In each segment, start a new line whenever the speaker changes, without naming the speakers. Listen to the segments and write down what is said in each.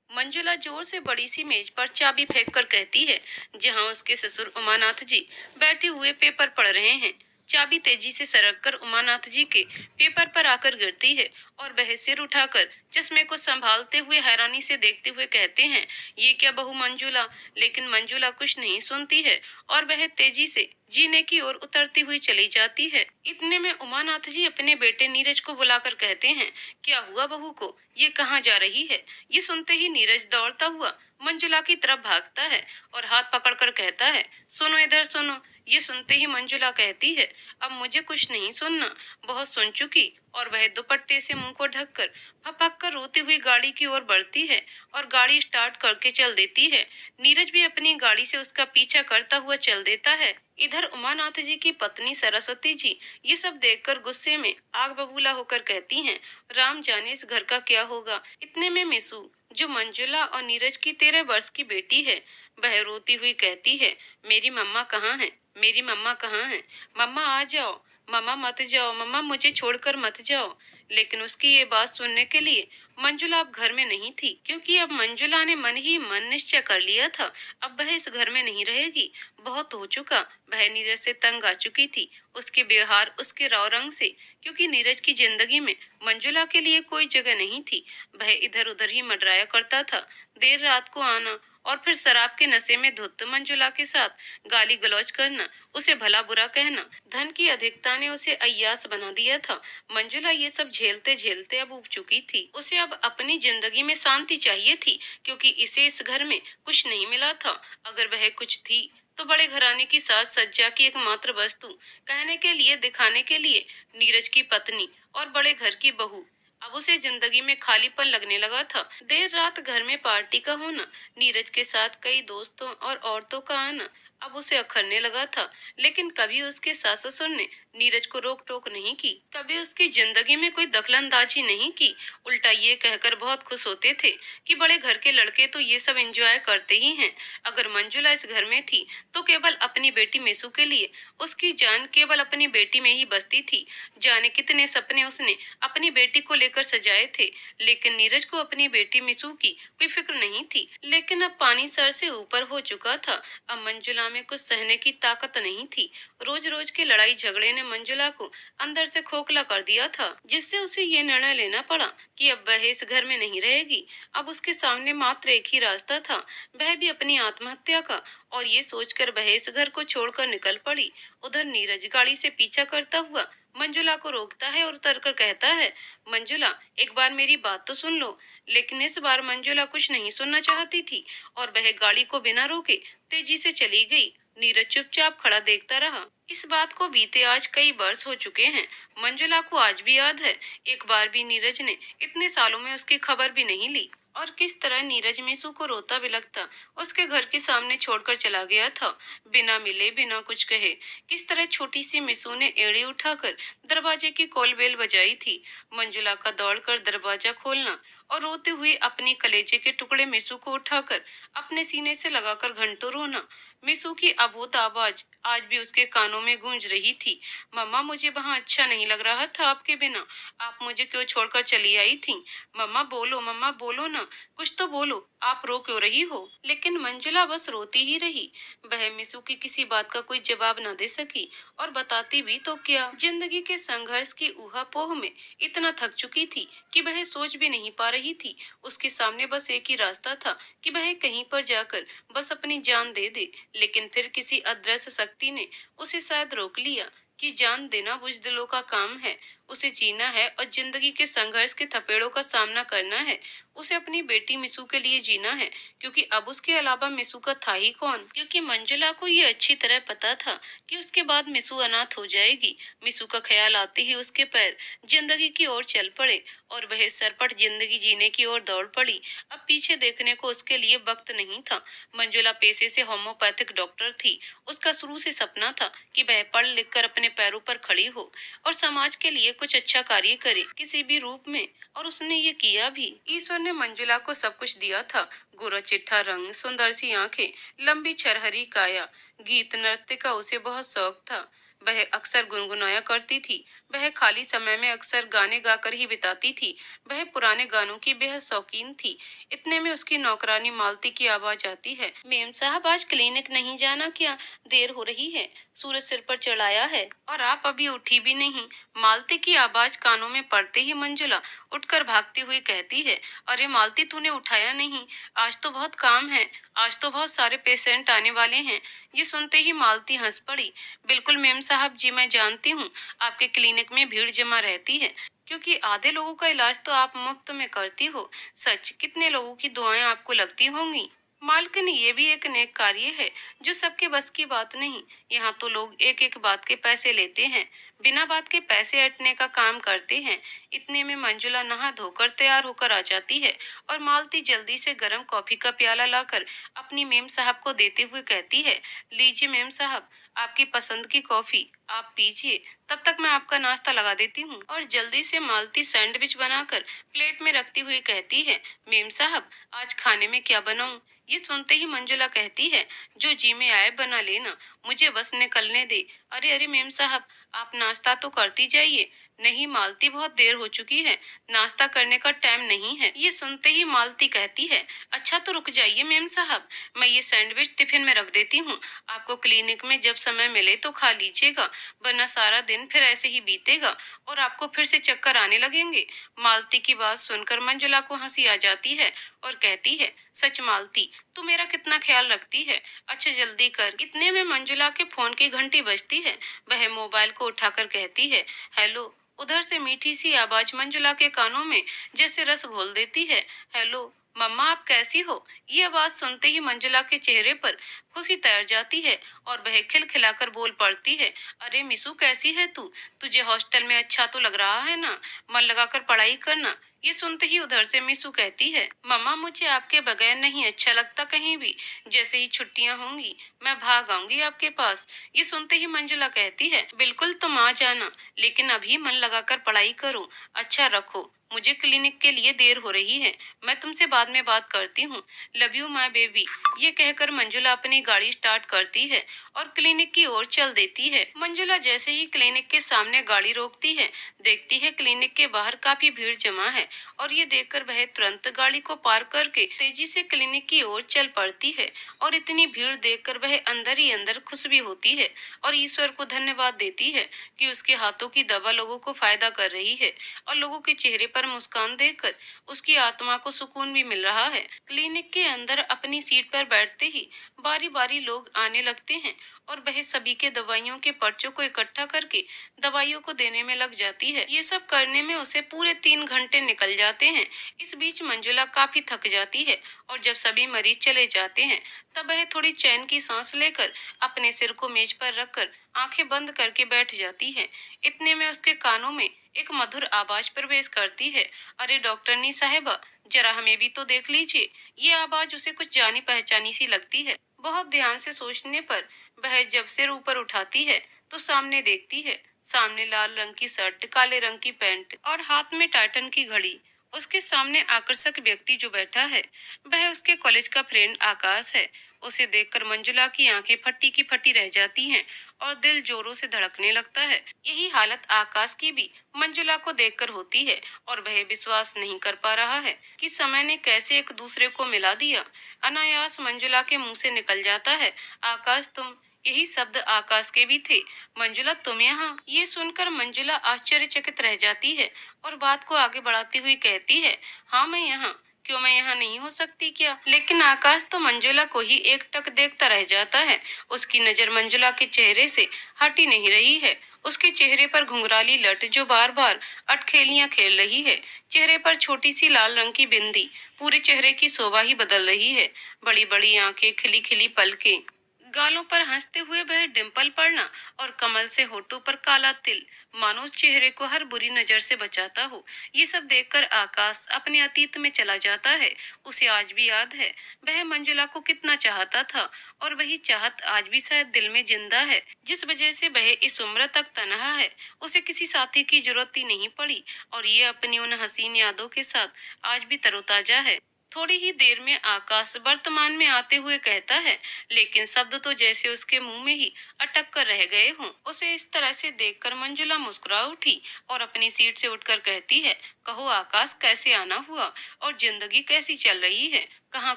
मंजुला जोर से बड़ी सी मेज पर चाबी फेंक कर कहती है, जहां उसके ससुर उमानाथ जी बैठे हुए पेपर पढ़ रहे हैं। चाबी तेजी से सरक कर उमानाथ जी के पेपर पर आकर गिरती है और वह सिर उठाकर चश्मे को संभालते हुए हैरानी से देखते हुए कहते हैं, ये क्या बहू मंजुला। लेकिन मंजुला कुछ नहीं सुनती है और वह तेजी से जीने की ओर उतरती हुई चली जाती है। इतने में उमानाथ जी अपने बेटे नीरज को बुलाकर कहते हैं, क्या हुआ बहू को, ये कहाँ जा रही है। ये सुनते ही नीरज दौड़ता हुआ मंजुला की तरफ भागता है और हाथ पकड़कर कहता है, सुनो इधर सुनो। ये सुनते ही मंजुला कहती है, अब मुझे कुछ नहीं सुनना, बहुत सुन चुकी। और वह दुपट्टे से मुंह को ढककर फपक कर रोती हुई गाड़ी की ओर बढ़ती है और गाड़ी स्टार्ट करके चल देती है। नीरज भी अपनी गाड़ी से उसका पीछा करता हुआ चल देता है। इधर उमानाथ जी की पत्नी सरस्वती जी ये सब देखकर गुस्से में आग बबूला होकर कहती हैं, राम जाने इस घर का क्या होगा। इतने में मिसू, जो मंजुला और नीरज की 13 वर्ष की बेटी है, वह रोती हुई कहती है, मेरी मम्मा कहाँ है, मेरी मम्मा कहाँ है, मम्मा आ जाओ, मम्मा मत जाओ, मम्मा मुझे छोड़कर मत जाओ। लेकिन उसकी ये बात सुनने के लिए मंजुला अब घर में नहीं थी, क्योंकि अब मंजुला ने मन ही मन निश्चय कर लिया था, अब वह इस घर में नहीं रहेगी। बहुत हो चुका, वह नीरज से तंग आ चुकी थी, उसके व्यवहार, उसके रव रंग से, क्योंकि नीरज की जिंदगी में मंजुला के लिए कोई जगह नहीं थी। वह इधर उधर ही मंडराया करता था, देर रात को आना और फिर शराब के नशे में धुत मंजुला के साथ गाली गलौज करना, उसे भला बुरा कहना। धन की अधिकता ने उसे अय्यास बना दिया था। मंजुला ये सब झेलते झेलते अब उब चुकी थी। उसे अब अपनी जिंदगी में शांति चाहिए थी, क्योंकि इसे इस घर में कुछ नहीं मिला था। अगर वह कुछ थी तो बड़े घराने की साज सज्जा की एकमात्र वस्तु, कहने के लिए, दिखाने के लिए नीरज की पत्नी और बड़े घर की बहू। अब उसे जिंदगी में खालीपन लगने लगा था। देर रात घर में पार्टी का होना, नीरज के साथ कई दोस्तों और औरतों का आना अब उसे अखरने लगा था। लेकिन कभी उसके सास ससुर ने नीरज को रोक टोक नहीं की, कभी उसकी जिंदगी में कोई दखलंदाजी नहीं की। उल्टा ये कहकर बहुत खुश होते थे कि बड़े घर के लड़के तो ये सब एंजॉय करते ही हैं। अगर मंजुला इस घर में थी तो केवल अपनी बेटी मिसू के लिए। उसकी जान केवल अपनी बेटी में ही बसती थी। जाने कितने सपने उसने अपनी बेटी को लेकर सजाए थे, लेकिन नीरज को अपनी बेटी मिसू की कोई फिक्र नहीं थी। लेकिन अब पानी सर से ऊपर हो चुका था। अब मंजुला में कुछ सहने की ताकत नहीं थी। रोज रोज के लड़ाई झगड़े ने मंजुला को अंदर से खोखला कर दिया था, जिससे उसे ये निर्णय लेना पड़ा कि अब वह इस घर में नहीं रहेगी। अब उसके सामने मात्र एक ही रास्ता था, वह भी अपनी आत्महत्या का। और ये सोचकर वह इस घर को छोड़कर निकल पड़ी। उधर नीरज गाड़ी से पीछा करता हुआ मंजुला को रोकता है और उतरकर कहता है, मंजुला एक बार मेरी बात तो सुन लो। लेकिन इस बार मंजुला कुछ नहीं सुनना चाहती थी और वह गाड़ी को बिना रोके तेजी से चली गई। नीरज चुपचाप खड़ा देखता रहा। इस बात को बीते आज कई वर्ष हो चुके हैं। मंजुला को आज भी याद है, एक बार भी नीरज ने इतने सालों में उसकी खबर भी नहीं ली और किस तरह नीरज मिसू को रोता बिलखता उसके घर के सामने छोड़कर चला गया था, बिना मिले बिना कुछ कहे। किस तरह छोटी सी मिसू ने एड़ी उठाकर दरवाजे की कॉल बेल बजाई थी। मंजुला का दौड़कर दरवाजा खोलना और रोते हुए अपनी कलेजे के टुकड़े मिसू को उठाकर अपने सीने से लगाकर घंटों रोना। मिसू की अबोध आवाज आज भी उसके कानों में गूंज रही थी, मम्मा मुझे वहाँ अच्छा नहीं लग रहा था आपके बिना, आप मुझे क्यों छोड़कर चली आई थी। मम्मा बोलो ना, कुछ तो बोलो, आप रो क्यों रही हो। लेकिन मंजुला बस रोती ही रही। वह मिसू की किसी बात का कोई जवाब न दे सकी और बताती भी तो क्या। जिंदगी के संघर्ष की ऊहापोह में इतना थक चुकी थी कि वह सोच भी नहीं पा रही थी। उसके सामने बस एक ही रास्ता था कि वह कहीं पर जाकर बस अपनी जान दे दे। लेकिन फिर किसी अदृश्य शक्ति ने उसे शायद रोक लिया कि जान देना बुजदिलों का काम है। उसे जीना है और जिंदगी के संघर्ष के थपेड़ों का सामना करना है। उसे अपनी बेटी मिसू के लिए जीना है, क्योंकि अब उसके अलावा मिसू का था ही कौन। क्योंकि मंजुला को ये अच्छी तरह पता था कि उसके बाद मिसू अनाथ हो जाएगी। मिसू का ख्याल आते ही उसके पैर जिंदगी की ओर चल पड़े और वह सरपट जिंदगी जीने की ओर दौड़ पड़ी। अब पीछे देखने को उसके लिए वक्त नहीं था। मंजुला पेशे से होम्योपैथिक डॉक्टर थी। उसका शुरू से सपना था कि वह पढ़ लिख कर अपने पैरों पर खड़ी हो और समाज के लिए कुछ अच्छा कार्य करे किसी भी रूप में। और उसने ये किया भी। ईश्वर ने मंजुला को सब कुछ दिया था, गोरा चिट्ठा रंग, सुंदर सी आंखें, लंबी छरहरी काया। गीत नृत्य का उसे बहुत शौक था। वह अक्सर गुनगुनाया करती थी, वह खाली समय में अक्सर गाने गाकर ही बिताती थी। वह पुराने गानों की बेहद शौकीन थी। इतने में उसकी नौकरानी मालती की आवाज आती है। मेम साहब, आज क्लिनिक नहीं जाना क्या? देर हो रही है, सूरज सिर पर चढ़ाया है और आप अभी उठी भी नहीं। मालती की आवाज कानों में पड़ते ही मंजुला उठकर भागती हुई कहती है, अरे मालती, तूने उठाया नहीं? आज तो बहुत काम है, आज तो बहुत सारे पेशेंट आने वाले हैं। ये सुनते ही मालती हंस पड़ी। बिल्कुल मेम साहब जी, मैं जानती हूँ आपके क्लिनिक में भीड़ जमा रहती है, क्योंकि आधे लोगों का इलाज तो आप मुफ्त में करती हो। सच, कितने लोगों की दुआएं आपको लगती होंगी। मालकिन, ये भी एक नेक कार्य है जो सबके बस की बात नहीं। यहाँ तो लोग एक एक बात के पैसे लेते हैं, बिना बात के पैसे ऐंठने का काम करते हैं। इतने में मंजुला नहा धोकर तैयार होकर आ जाती है और मालती जल्दी से गर्म कॉफी का प्याला लाकर अपनी मेम साहब को देते हुए कहती है, लीजिए मेम साहब, आपकी पसंद की कॉफी, आप पीजिए, तब तक मैं आपका नाश्ता लगा देती हूँ। और जल्दी से मालती सैंडविच बनाकर प्लेट में रखती हुई कहती है, मेम साहब, आज खाने में क्या बनाऊं? ये सुनते ही मंजुला कहती है, जो जी में आए बना लेना, मुझे बस निकलने दे। अरे अरे मेम साहब, आप नाश्ता तो करती जाइए। नहीं मालती, बहुत देर हो चुकी है, नाश्ता करने का टाइम नहीं है। ये सुनते ही मालती कहती है, अच्छा तो रुक जाइए मेम साहब, मैं ये सैंडविच टिफिन में रख देती हूँ, आपको क्लिनिक में जब समय मिले तो खा लीजिएगा, वरना सारा दिन फिर ऐसे ही बीतेगा और आपको फिर से चक्कर आने लगेंगे। मालती की बात सुनकर मंजुला को हंसी आ जाती है और कहती है, सच मालती, तू मेरा कितना ख्याल रखती है। अच्छा जल्दी कर। इतने में मंजुला के फोन की घंटी बजती है। वह मोबाइल को उठाकर कहती है, हेलो। उधर से मीठी सी आवाज मंजुला के कानों में जैसे रस घोल देती है, हेलो मम्मा, आप कैसी हो? ये आवाज सुनते ही मंजुला के चेहरे पर खुशी तैर जाती है और वह खिलखिलाकर बोल पड़ती है, अरे मिसू, कैसी है तू? तुझे हॉस्टल में अच्छा तो लग रहा है ना? मन लगाकर पढ़ाई करना। ये सुनते ही उधर से मिसू कहती है, मम्मा, मुझे आपके बगैर नहीं अच्छा लगता कहीं भी। जैसे ही छुट्टियां होंगी मैं भाग आऊंगी आपके पास। ये सुनते ही मंजुला कहती है, बिल्कुल तुम आ जाना, लेकिन अभी मन लगाकर पढ़ाई करो। अच्छा रखो, मुझे क्लिनिक के लिए देर हो रही है, मैं तुमसे बाद में बात करती हूँ। Love you my baby. ये कहकर मंजुला अपनी गाड़ी स्टार्ट करती है और क्लिनिक की ओर चल देती है। मंजुला जैसे ही क्लिनिक के सामने गाड़ी रोकती है, देखती है क्लिनिक के बाहर काफी भीड़ जमा है और ये देखकर वह तुरंत गाड़ी को पार करके तेजी से क्लिनिक की ओर चल पड़ती है। और इतनी भीड़ देखकर वह अंदर ही अंदर खुश भी होती है और ईश्वर को धन्यवाद देती है कि उसके हाथों की दवा लोगों को फायदा कर रही है और लोगों के चेहरे पर मुस्कान देखकर उसकी आत्मा को सुकून भी मिल रहा है। क्लिनिक के अंदर अपनी सीट पर बैठते ही बारी बारी लोग आने लगते हैं और वह सभी के दवाइयों के पर्चों को इकट्ठा करके दवाइयों को देने में लग जाती है। ये सब करने में उसे पूरे 3 घंटे निकल जाते हैं। इस बीच मंजुला काफी थक जाती है और जब सभी मरीज चले जाते हैं तब वह थोड़ी चैन की सांस लेकर अपने सिर को मेज पर रखकर आंखें बंद करके बैठ जाती है। इतने में उसके कानों में एक मधुर आवाज प्रवेश करती है, अरे डॉक्टरनी साहिबा, जरा हमें भी तो देख लीजिए। ये आवाज उसे कुछ जानी पहचानी सी लगती है। बहुत ध्यान से सोचने पर वह जब सिर ऊपर उठाती है तो सामने देखती है। सामने लाल रंग की शर्ट, काले रंग की पैंट और हाथ में टाइटन की घड़ी। उसके सामने आकर्षक व्यक्ति जो बैठा है वह उसके कॉलेज का फ्रेंड आकाश है। उसे देखकर मंजुला की आंखें फटी की फटी रह जाती हैं और दिल जोरों से धड़कने लगता है। यही हालत आकाश की भी मंजुला को देखकर होती है और वह विश्वास नहीं कर पा रहा है कि समय ने कैसे एक दूसरे को मिला दिया। अनायास मंजुला के मुंह से निकल जाता है, आकाश तुम। यही शब्द आकाश के भी थे। मंजुला, तुम यहाँ? ये सुनकर मंजुला आश्चर्यचकित रह जाती है और बात को आगे बढ़ाती हुई कहती है, हाँ मैं यहाँ। क्यों, मैं यहाँ नहीं हो सकती क्या? लेकिन आकाश तो मंजुला को ही एकटक देखता रह जाता है। उसकी नजर मंजुला के चेहरे से हटी नहीं रही है। उसके चेहरे पर घुंघराली लट जो बार बार अटखेलियां खेल रही है। चेहरे पर छोटी सी लाल रंग की बिंदी पूरे चेहरे की शोभा ही बदल रही है। बड़ी बड़ी आंखें, खिली खिली पलकें, गालों पर हंसते हुए वह डिम्पल पड़ना और कमल से होठों पर काला तिल, मानो उस चेहरे को हर बुरी नजर से बचाता हो। ये सब देखकर आकाश अपने अतीत में चला जाता है। उसे आज भी याद है वह मंजुला को कितना चाहता था और वही चाहत आज भी शायद दिल में जिंदा है, जिस वजह से वह इस उम्र तक तन्हा है। उसे किसी साथी की जरूरत ही नहीं पड़ी और ये अपनी उन हसीन यादों के साथ आज भी तरोताजा है। थोड़ी ही देर में आकाश वर्तमान में आते हुए कहता है, लेकिन शब्द तो जैसे उसके मुंह में ही अटक कर रह गए हों। उसे इस तरह से देखकर मंजुला मुस्कुरा उठी और अपनी सीट से उठकर कहती है, कहो आकाश, कैसे आना हुआ और जिंदगी कैसी चल रही है? कहाँ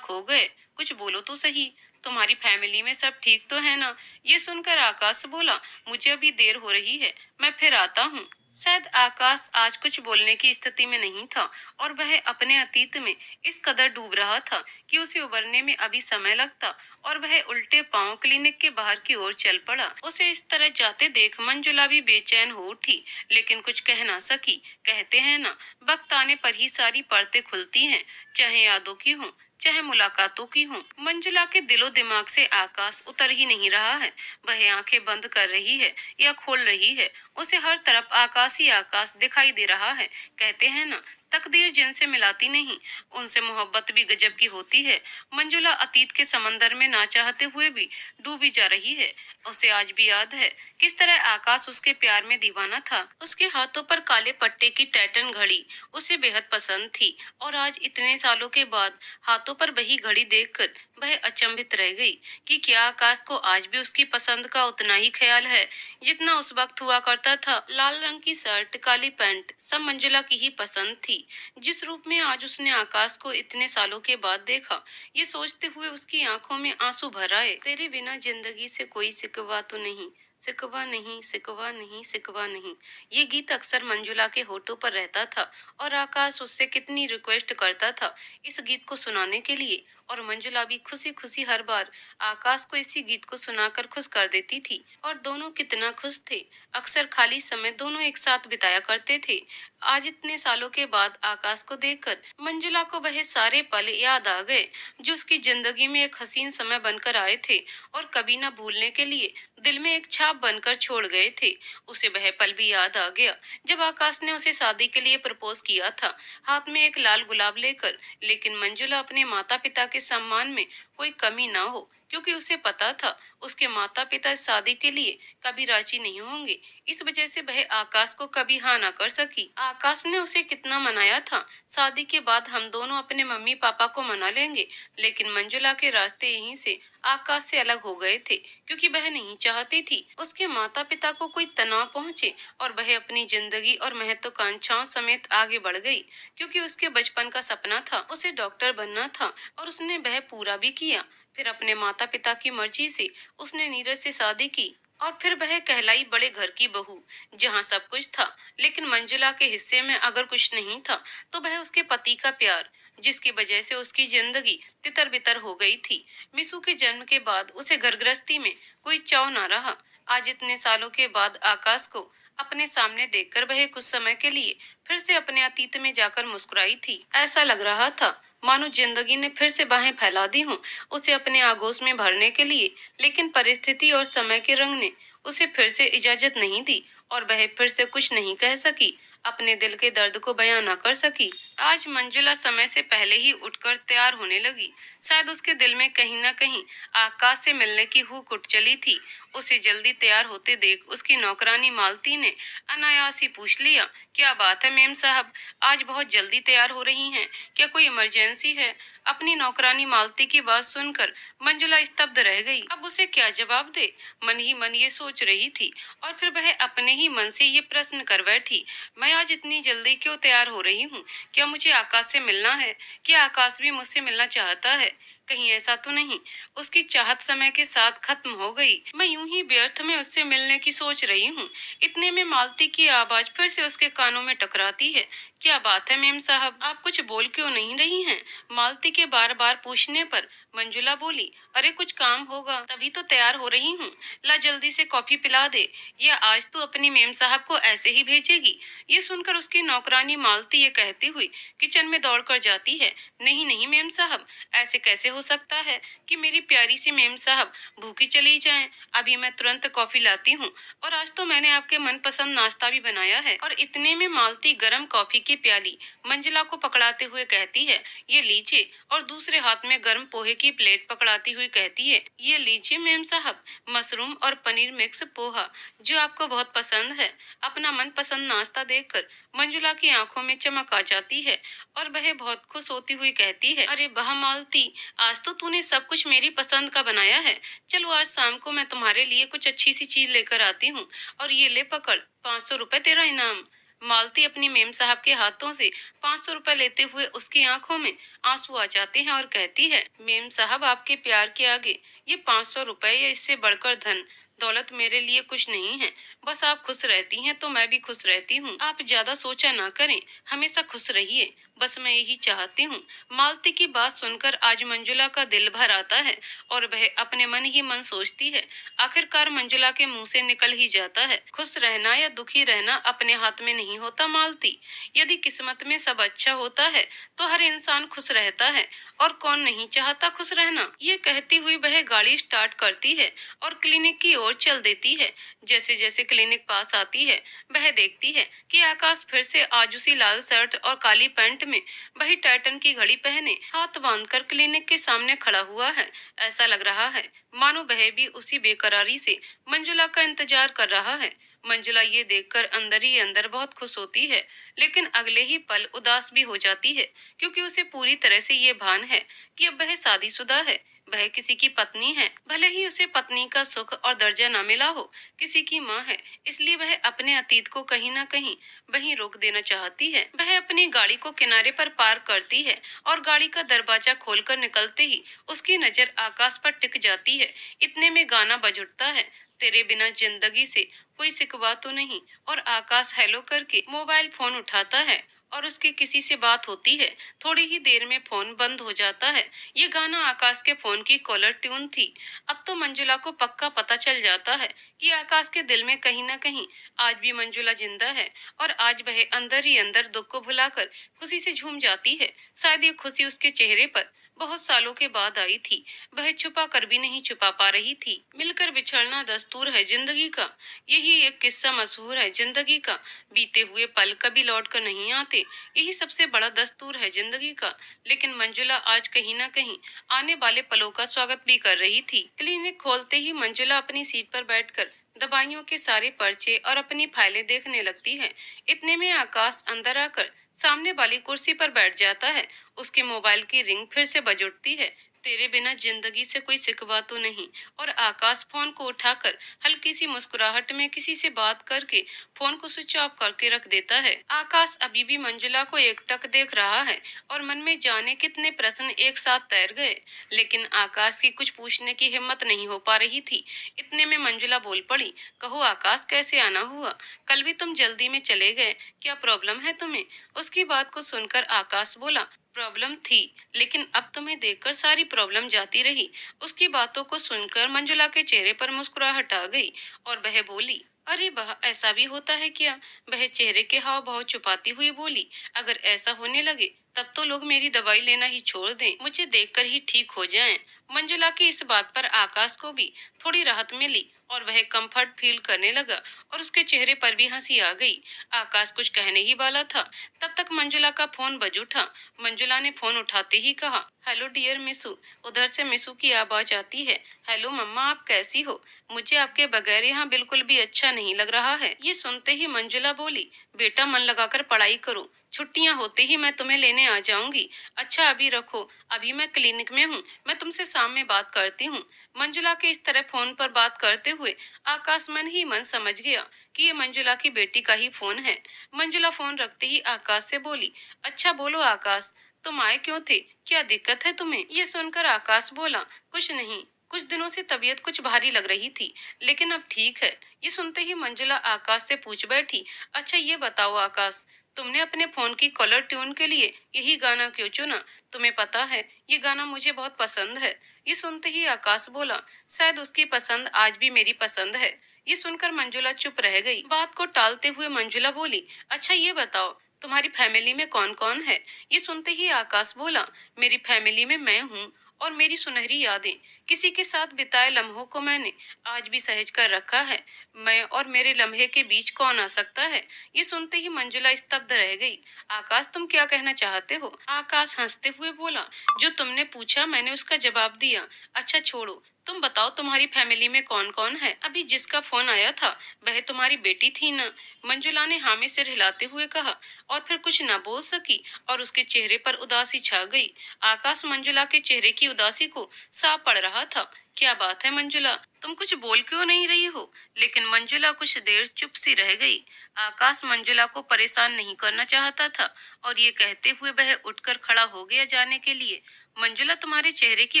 खो गए? कुछ बोलो तो सही। तुम्हारी फैमिली में सब ठीक तो है ना? ये सुनकर आकाश बोला, मुझे अभी देर हो रही है, मैं फिर आता हूँ। शायद आकाश आज कुछ बोलने की स्थिति में नहीं था और वह अपने अतीत में इस कदर डूब रहा था कि उसे उबरने में अभी समय लगता और वह उल्टे पांव क्लिनिक के बाहर की ओर चल पड़ा। उसे इस तरह जाते देख मंजुला भी बेचैन हो उठी, लेकिन कुछ कह ना सकी। कहते हैं ना, वक्त आने पर ही सारी परतें खुलती हैं, चाहे यादों की हो चाहे मुलाकातों की हो। मंजुला के दिलो दिमाग से आकाश उतर ही नहीं रहा है। वह आंखें बंद कर रही है या खोल रही है, उसे हर तरफ आकाश ही आकाश दिखाई दे रहा है। कहते हैं ना, तकदीर जिनसे मिलाती नहीं, उनसे मोहब्बत भी गजब की होती है। मंजुला अतीत के समंदर में ना चाहते हुए भी डूबी जा रही है। उसे आज भी याद है किस तरह आकाश उसके प्यार में दीवाना था। उसके हाथों पर काले पट्टे की टैटन घड़ी उसे बेहद पसंद थी और आज इतने सालों के बाद हाथों पर वही घड़ी देखकर वह अचंभित रह गई कि क्या आकाश को आज भी उसकी पसंद का उतना ही ख्याल है जितना उस वक्त हुआ करता था। लाल रंग की शर्ट, काली पैंट सब मंजुला की ही पसंद थी। जिस रूप में आज उसने आकाश को इतने सालों के बाद देखा, ये सोचते हुए उसकी आंखों में आंसू भर आए। तेरे बिना जिंदगी से कोई सिकवा तो नहीं, सिकवा नहीं, सिकवा नहीं, सिकवा नहीं। ये गीत अक्सर मंजुला के होठों पर रहता था और आकाश उससे कितनी रिक्वेस्ट करता था इस गीत को सुनाने के लिए, और मंजुला भी खुशी खुशी हर बार आकाश को इसी गीत को सुनाकर खुश कर देती थी। और दोनों कितना खुश थे। अक्सर खाली समय दोनों एक साथ बिताया करते थे। आज इतने सालों के बाद आकाश को देखकर मंजुला को वह सारे पल याद आ गए जो उसकी जिंदगी में एक हसीन समय बनकर आए थे और कभी न भूलने के लिए दिल में एक छाप बनकर छोड़ गए थे। उसे वह पल भी याद आ गया जब आकाश ने उसे शादी के लिए प्रपोज किया था, हाथ में एक लाल गुलाब लेकर। लेकिन मंजुला अपने माता पिता के सम्मान में कोई कमी ना हो, क्योंकि उसे पता था उसके माता पिता इस शादी के लिए कभी राजी नहीं होंगे। इस वजह से वह आकाश को कभी हाँ ना कर सकी। आकाश ने उसे कितना मनाया था, शादी के बाद हम दोनों अपने मम्मी पापा को मना लेंगे। लेकिन मंजुला के रास्ते यहीं से आकाश से अलग हो गए थे, क्योंकि वह नहीं चाहती थी उसके माता पिता को कोई तनाव पहुंचे और वह अपनी जिंदगी और महत्वाकांक्षाओं समेत आगे बढ़ गई। क्योंकि उसके बचपन का सपना था उसे डॉक्टर बनना था और उसने वह पूरा भी किया। फिर अपने माता पिता की मर्जी से उसने नीरज से शादी की और फिर वह कहलाई बड़े घर की बहू, जहाँ सब कुछ था। लेकिन मंजुला के हिस्से में अगर कुछ नहीं था तो वह उसके पति का प्यार, जिसकी वजह से उसकी जिंदगी तितर बितर हो गई थी। मिसू के जन्म के बाद उसे घर गृहस्थी में कोई चाव ना रहा। आज इतने सालों के बाद आकाश को अपने सामने देखकर वह कुछ समय के लिए फिर से अपने अतीत में जाकर मुस्कुराई थी। ऐसा लग रहा था मानो जिंदगी ने फिर से बाहें फैला दी हों उसे अपने आगोश में भरने के लिए। लेकिन परिस्थिति और समय के रंग ने उसे फिर से इजाजत नहीं दी और वह फिर से कुछ नहीं कह सकी, अपने दिल के दर्द को बयां न कर सकी। आज मंजुला समय से पहले ही उठकर तैयार होने लगी। शायद उसके दिल में कहीं न कहीं आकाश से मिलने की हुक उठ चली थी। उसे जल्दी तैयार होते देख उसकी नौकरानी मालती ने अनायास ही पूछ लिया, क्या बात है मेम साहब, आज बहुत जल्दी तैयार हो रही हैं, क्या कोई इमरजेंसी है? अपनी नौकरानी मालती की बात सुनकर मंजुला स्तब्ध रह गई। अब उसे क्या जवाब दे, मन ही मन ये सोच रही थी। और फिर वह अपने ही मन से ये प्रश्न कर बैठी, मैं आज इतनी जल्दी क्यों तैयार हो रही हूँ? क्या मुझे आकाश से मिलना है? क्या आकाश भी मुझसे मिलना चाहता है? कहीं ऐसा तो नहीं उसकी चाहत समय के साथ खत्म हो गई? मैं यूं ही व्यर्थ में उससे मिलने की सोच रही हूँ। इतने में मालती की आवाज फिर से उसके कानों में टकराती है। क्या बात है मेम साहब, आप कुछ बोल क्यों नहीं रही हैं? मालती के बार बार पूछने पर मंजुला बोली, अरे कुछ काम होगा तभी तो तैयार हो रही हूँ। ला जल्दी से कॉफी पिला दे, या आज तो अपनी मेम साहब को ऐसे ही भेजेगी? ये सुनकर उसकी नौकरानी मालती ये कहती हुई किचन में दौड़ कर जाती है। नहीं नहीं मेम साहब, ऐसे कैसे हो सकता है कि मेरी प्यारी सी मेम साहब भूखी चली जाएं। अभी मैं तुरंत कॉफी लाती हूँ। और आज तो मैंने आपके मनपसंद नाश्ता भी बनाया है। और इतने में मालती गरम कॉफी की प्याली मंजुला को पकड़ाते हुए कहती है, ये लीजिए। और दूसरे हाथ में गर्म पोहे की प्लेट पकड़ाती हुई कहती है, ये लीजिए मेम साहब, मशरूम और पनीर मिक्स पोहा, जो आपको बहुत पसंद है। अपना मनपसंद नाश्ता देखकर मंजुला की आंखों में चमक आ जाती है और वह बहुत खुश होती हुई कहती है, अरे वाह मालती, आज तो तूने सब कुछ मेरी पसंद का बनाया है। चलो आज शाम को मैं तुम्हारे लिए कुछ अच्छी सी चीज लेकर आती हूँ। और ये ले पकड़, 500 रुपए तेरा इनाम। मालती अपनी मेम साहब के हाथों से 500 रुपए लेते हुए उसकी आंखों में आंसू आ जाते हैं और कहती है, मेम साहब आपके प्यार के आगे ये 500 रुपए या इससे बढ़कर धन दौलत मेरे लिए कुछ नहीं है। बस आप खुश रहती हैं तो मैं भी खुश रहती हूँ। आप ज्यादा सोचा ना करें, हमेशा खुश रहिए, बस मैं यही चाहती हूँ। मालती की बात सुनकर आज मंजुला का दिल भर आता है और वह अपने मन ही मन सोचती है, आखिरकार मंजुला के मुंह से निकल ही जाता है, खुश रहना या दुखी रहना अपने हाथ में नहीं होता मालती। यदि किस्मत में सब अच्छा होता है तो हर इंसान खुश रहता है, और कौन नहीं चाहता खुश रहना। ये कहती हुई वह गाड़ी स्टार्ट करती है और क्लिनिक की ओर चल देती है। जैसे जैसे क्लिनिक पास आती है वह देखती है कि आकाश फिर से आज उसी लाल शर्ट और काली पैंट में वही टाइटन की घड़ी पहने हाथ बांधकर क्लिनिक के सामने खड़ा हुआ है। ऐसा लग रहा है मानो वह भी उसी बेकरारी से मंजुला का इंतजार कर रहा है। मंजुला ये देखकर अंदर ही अंदर बहुत खुश होती है, लेकिन अगले ही पल उदास भी हो जाती है, क्योंकि उसे पूरी तरह से ये भान है कि अब वह शादीशुदा है, वह किसी की पत्नी है। भले ही उसे पत्नी का सुख और दर्जा न मिला हो, किसी की माँ है, इसलिए वह अपने अतीत को कहीं न कहीं वहीं रोक देना चाहती है। वह अपनी गाड़ी को किनारे पर पार्क करती है और गाड़ी का दरवाजा खोलकर निकलते ही उसकी नजर आकाश पर टिक जाती है। इतने में गाना बज उठता है, तेरे बिना जिंदगी से कोई सिकवा तो नहीं। और आकाश हेलो करके मोबाइल फोन उठाता है और उसकी किसी से बात होती है। थोड़ी ही देर में फोन बंद हो जाता है। ये गाना आकाश के फोन की कॉलर ट्यून थी। अब तो मंजुला को पक्का पता चल जाता है कि आकाश के दिल में कहीं न कहीं आज भी मंजुला जिंदा है, और आज वह अंदर ही अंदर दुख को भुलाकर खुशी से झूम जाती है। शायद ये खुशी उसके चेहरे पर बहुत सालों के बाद आई थी, वह छुपा कर भी नहीं छुपा पा रही थी। मिलकर बिछड़ना दस्तूर है जिंदगी का, यही एक किस्सा मशहूर है जिंदगी का। बीते हुए पल कभी लौट कर नहीं आते, यही सबसे बड़ा दस्तूर है जिंदगी का। लेकिन मंजुला आज कहीं ना कहीं आने वाले पलों का स्वागत भी कर रही थी। क्लिनिक खोलते ही मंजुला अपनी सीट पर बैठकर दवाइयों के सारे पर्चे और अपनी फाइलें देखने लगती है। इतने में आकाश अंदर आकर सामने वाली कुर्सी पर बैठ जाता है। उसके मोबाइल की रिंग फिर से बज उठती है। तेरे बिना जिंदगी से कोई सिकवा तो नहीं। और आकाश फोन को उठाकर हल्की सी मुस्कुराहट में किसी से बात करके फोन को स्विच ऑफ करके रख देता है। आकाश अभी भी मंजुला को एकटक देख रहा है और मन में जाने कितने प्रश्न एक साथ तैर गए, लेकिन आकाश की कुछ पूछने की हिम्मत नहीं हो पा रही थी। इतने में मंजुला बोल पड़ी, कहो आकाश, कैसे आना हुआ? कल भी तुम जल्दी में चले गए, क्या प्रॉब्लम है तुम्हें? उसकी बात को सुनकर आकाश बोला, प्रॉब्लम थी, लेकिन अब तुम्हें देखकर सारी प्रॉब्लम जाती रही। उसकी बातों को सुनकर मंजुला के चेहरे पर मुस्कुराहट आ गई और वह बोली, अरे वाह, ऐसा भी होता है क्या? वह चेहरे के हाव भाव छुपाती हुई बोली, अगर ऐसा होने लगे तब तो लोग मेरी दवाई लेना ही छोड़ दें, मुझे देखकर ही ठीक हो जाएं। मंजुला की इस बात पर आकाश को भी थोड़ी राहत मिली और वह कंफर्ट फील करने लगा और उसके चेहरे पर भी हंसी आ गई। आकाश कुछ कहने ही वाला था, तब तक मंजुला का फोन बज उठा। मंजुला ने फोन उठाते ही कहा, हेलो डियर मिसू। उधर से मिसू की आवाज आती है, हेलो मम्मा, आप कैसी हो? मुझे आपके बगैर यहाँ बिल्कुल भी अच्छा नहीं लग रहा है। ये सुनते ही मंजुला बोली, बेटा मन लगाकर पढ़ाई करो, छुट्टियां होते ही मैं तुम्हें लेने आ जाऊंगी। अच्छा अभी रखो, अभी मैं क्लिनिक में हूँ, मैं तुमसे शाम में बात करती हूँ। मंजुला के इस तरह फोन पर बात करते हुए आकाश मन ही मन समझ गया कि ये मंजुला की बेटी का ही फोन है। मंजुला फोन रखते ही आकाश से बोली, अच्छा बोलो आकाश, तुम आए क्यों थे? क्या दिक्कत है तुम्हें? ये सुनकर आकाश बोला, कुछ नहीं, कुछ दिनों से तबीयत कुछ भारी लग रही थी, लेकिन अब ठीक है। ये सुनते ही मंजुला आकाश से पूछ बैठी, अच्छा ये बताओ आकाश, तुमने अपने फोन की कॉलर ट्यून के लिए यही गाना क्यों चुना? तुम्हें पता है ये गाना मुझे बहुत पसंद है। ये सुनते ही आकाश बोला, शायद उसकी पसंद आज भी मेरी पसंद है। ये सुनकर मंजुला चुप रह गई। बात को टालते हुए मंजुला बोली, अच्छा ये बताओ तुम्हारी फैमिली में कौन कौन है? ये सुनते ही आकाश बोला, मेरी फैमिली में मैं हूँ और मेरी सुनहरी यादें, किसी के साथ बिताए लम्हों को मैंने आज भी सहेज कर रखा है। मैं और मेरे लम्हे के बीच कौन आ सकता है? ये सुनते ही मंजुला स्तब्ध रह गई। आकाश, तुम क्या कहना चाहते हो? आकाश हंसते हुए बोला, जो तुमने पूछा मैंने उसका जवाब दिया। अच्छा छोड़ो, तुम बताओ तुम्हारी फैमिली में कौन कौन है? अभी जिसका फोन आया था वह तुम्हारी बेटी थी ना? मंजुला ने हामी सिर हिलाते हुए कहा और फिर कुछ न बोल सकी और उसके चेहरे पर उदासी छा गई। आकाश मंजुला के चेहरे की उदासी को साफ पड़ रहा था। क्या बात है मंजुला, तुम कुछ बोल क्यों नहीं रही हो? लेकिन मंजुला कुछ देर चुप सी रह गई। आकाश मंजुला को परेशान नहीं करना चाहता था और ये कहते हुए वह उठकर खड़ा हो गया जाने के लिए। मंजुला, तुम्हारे चेहरे की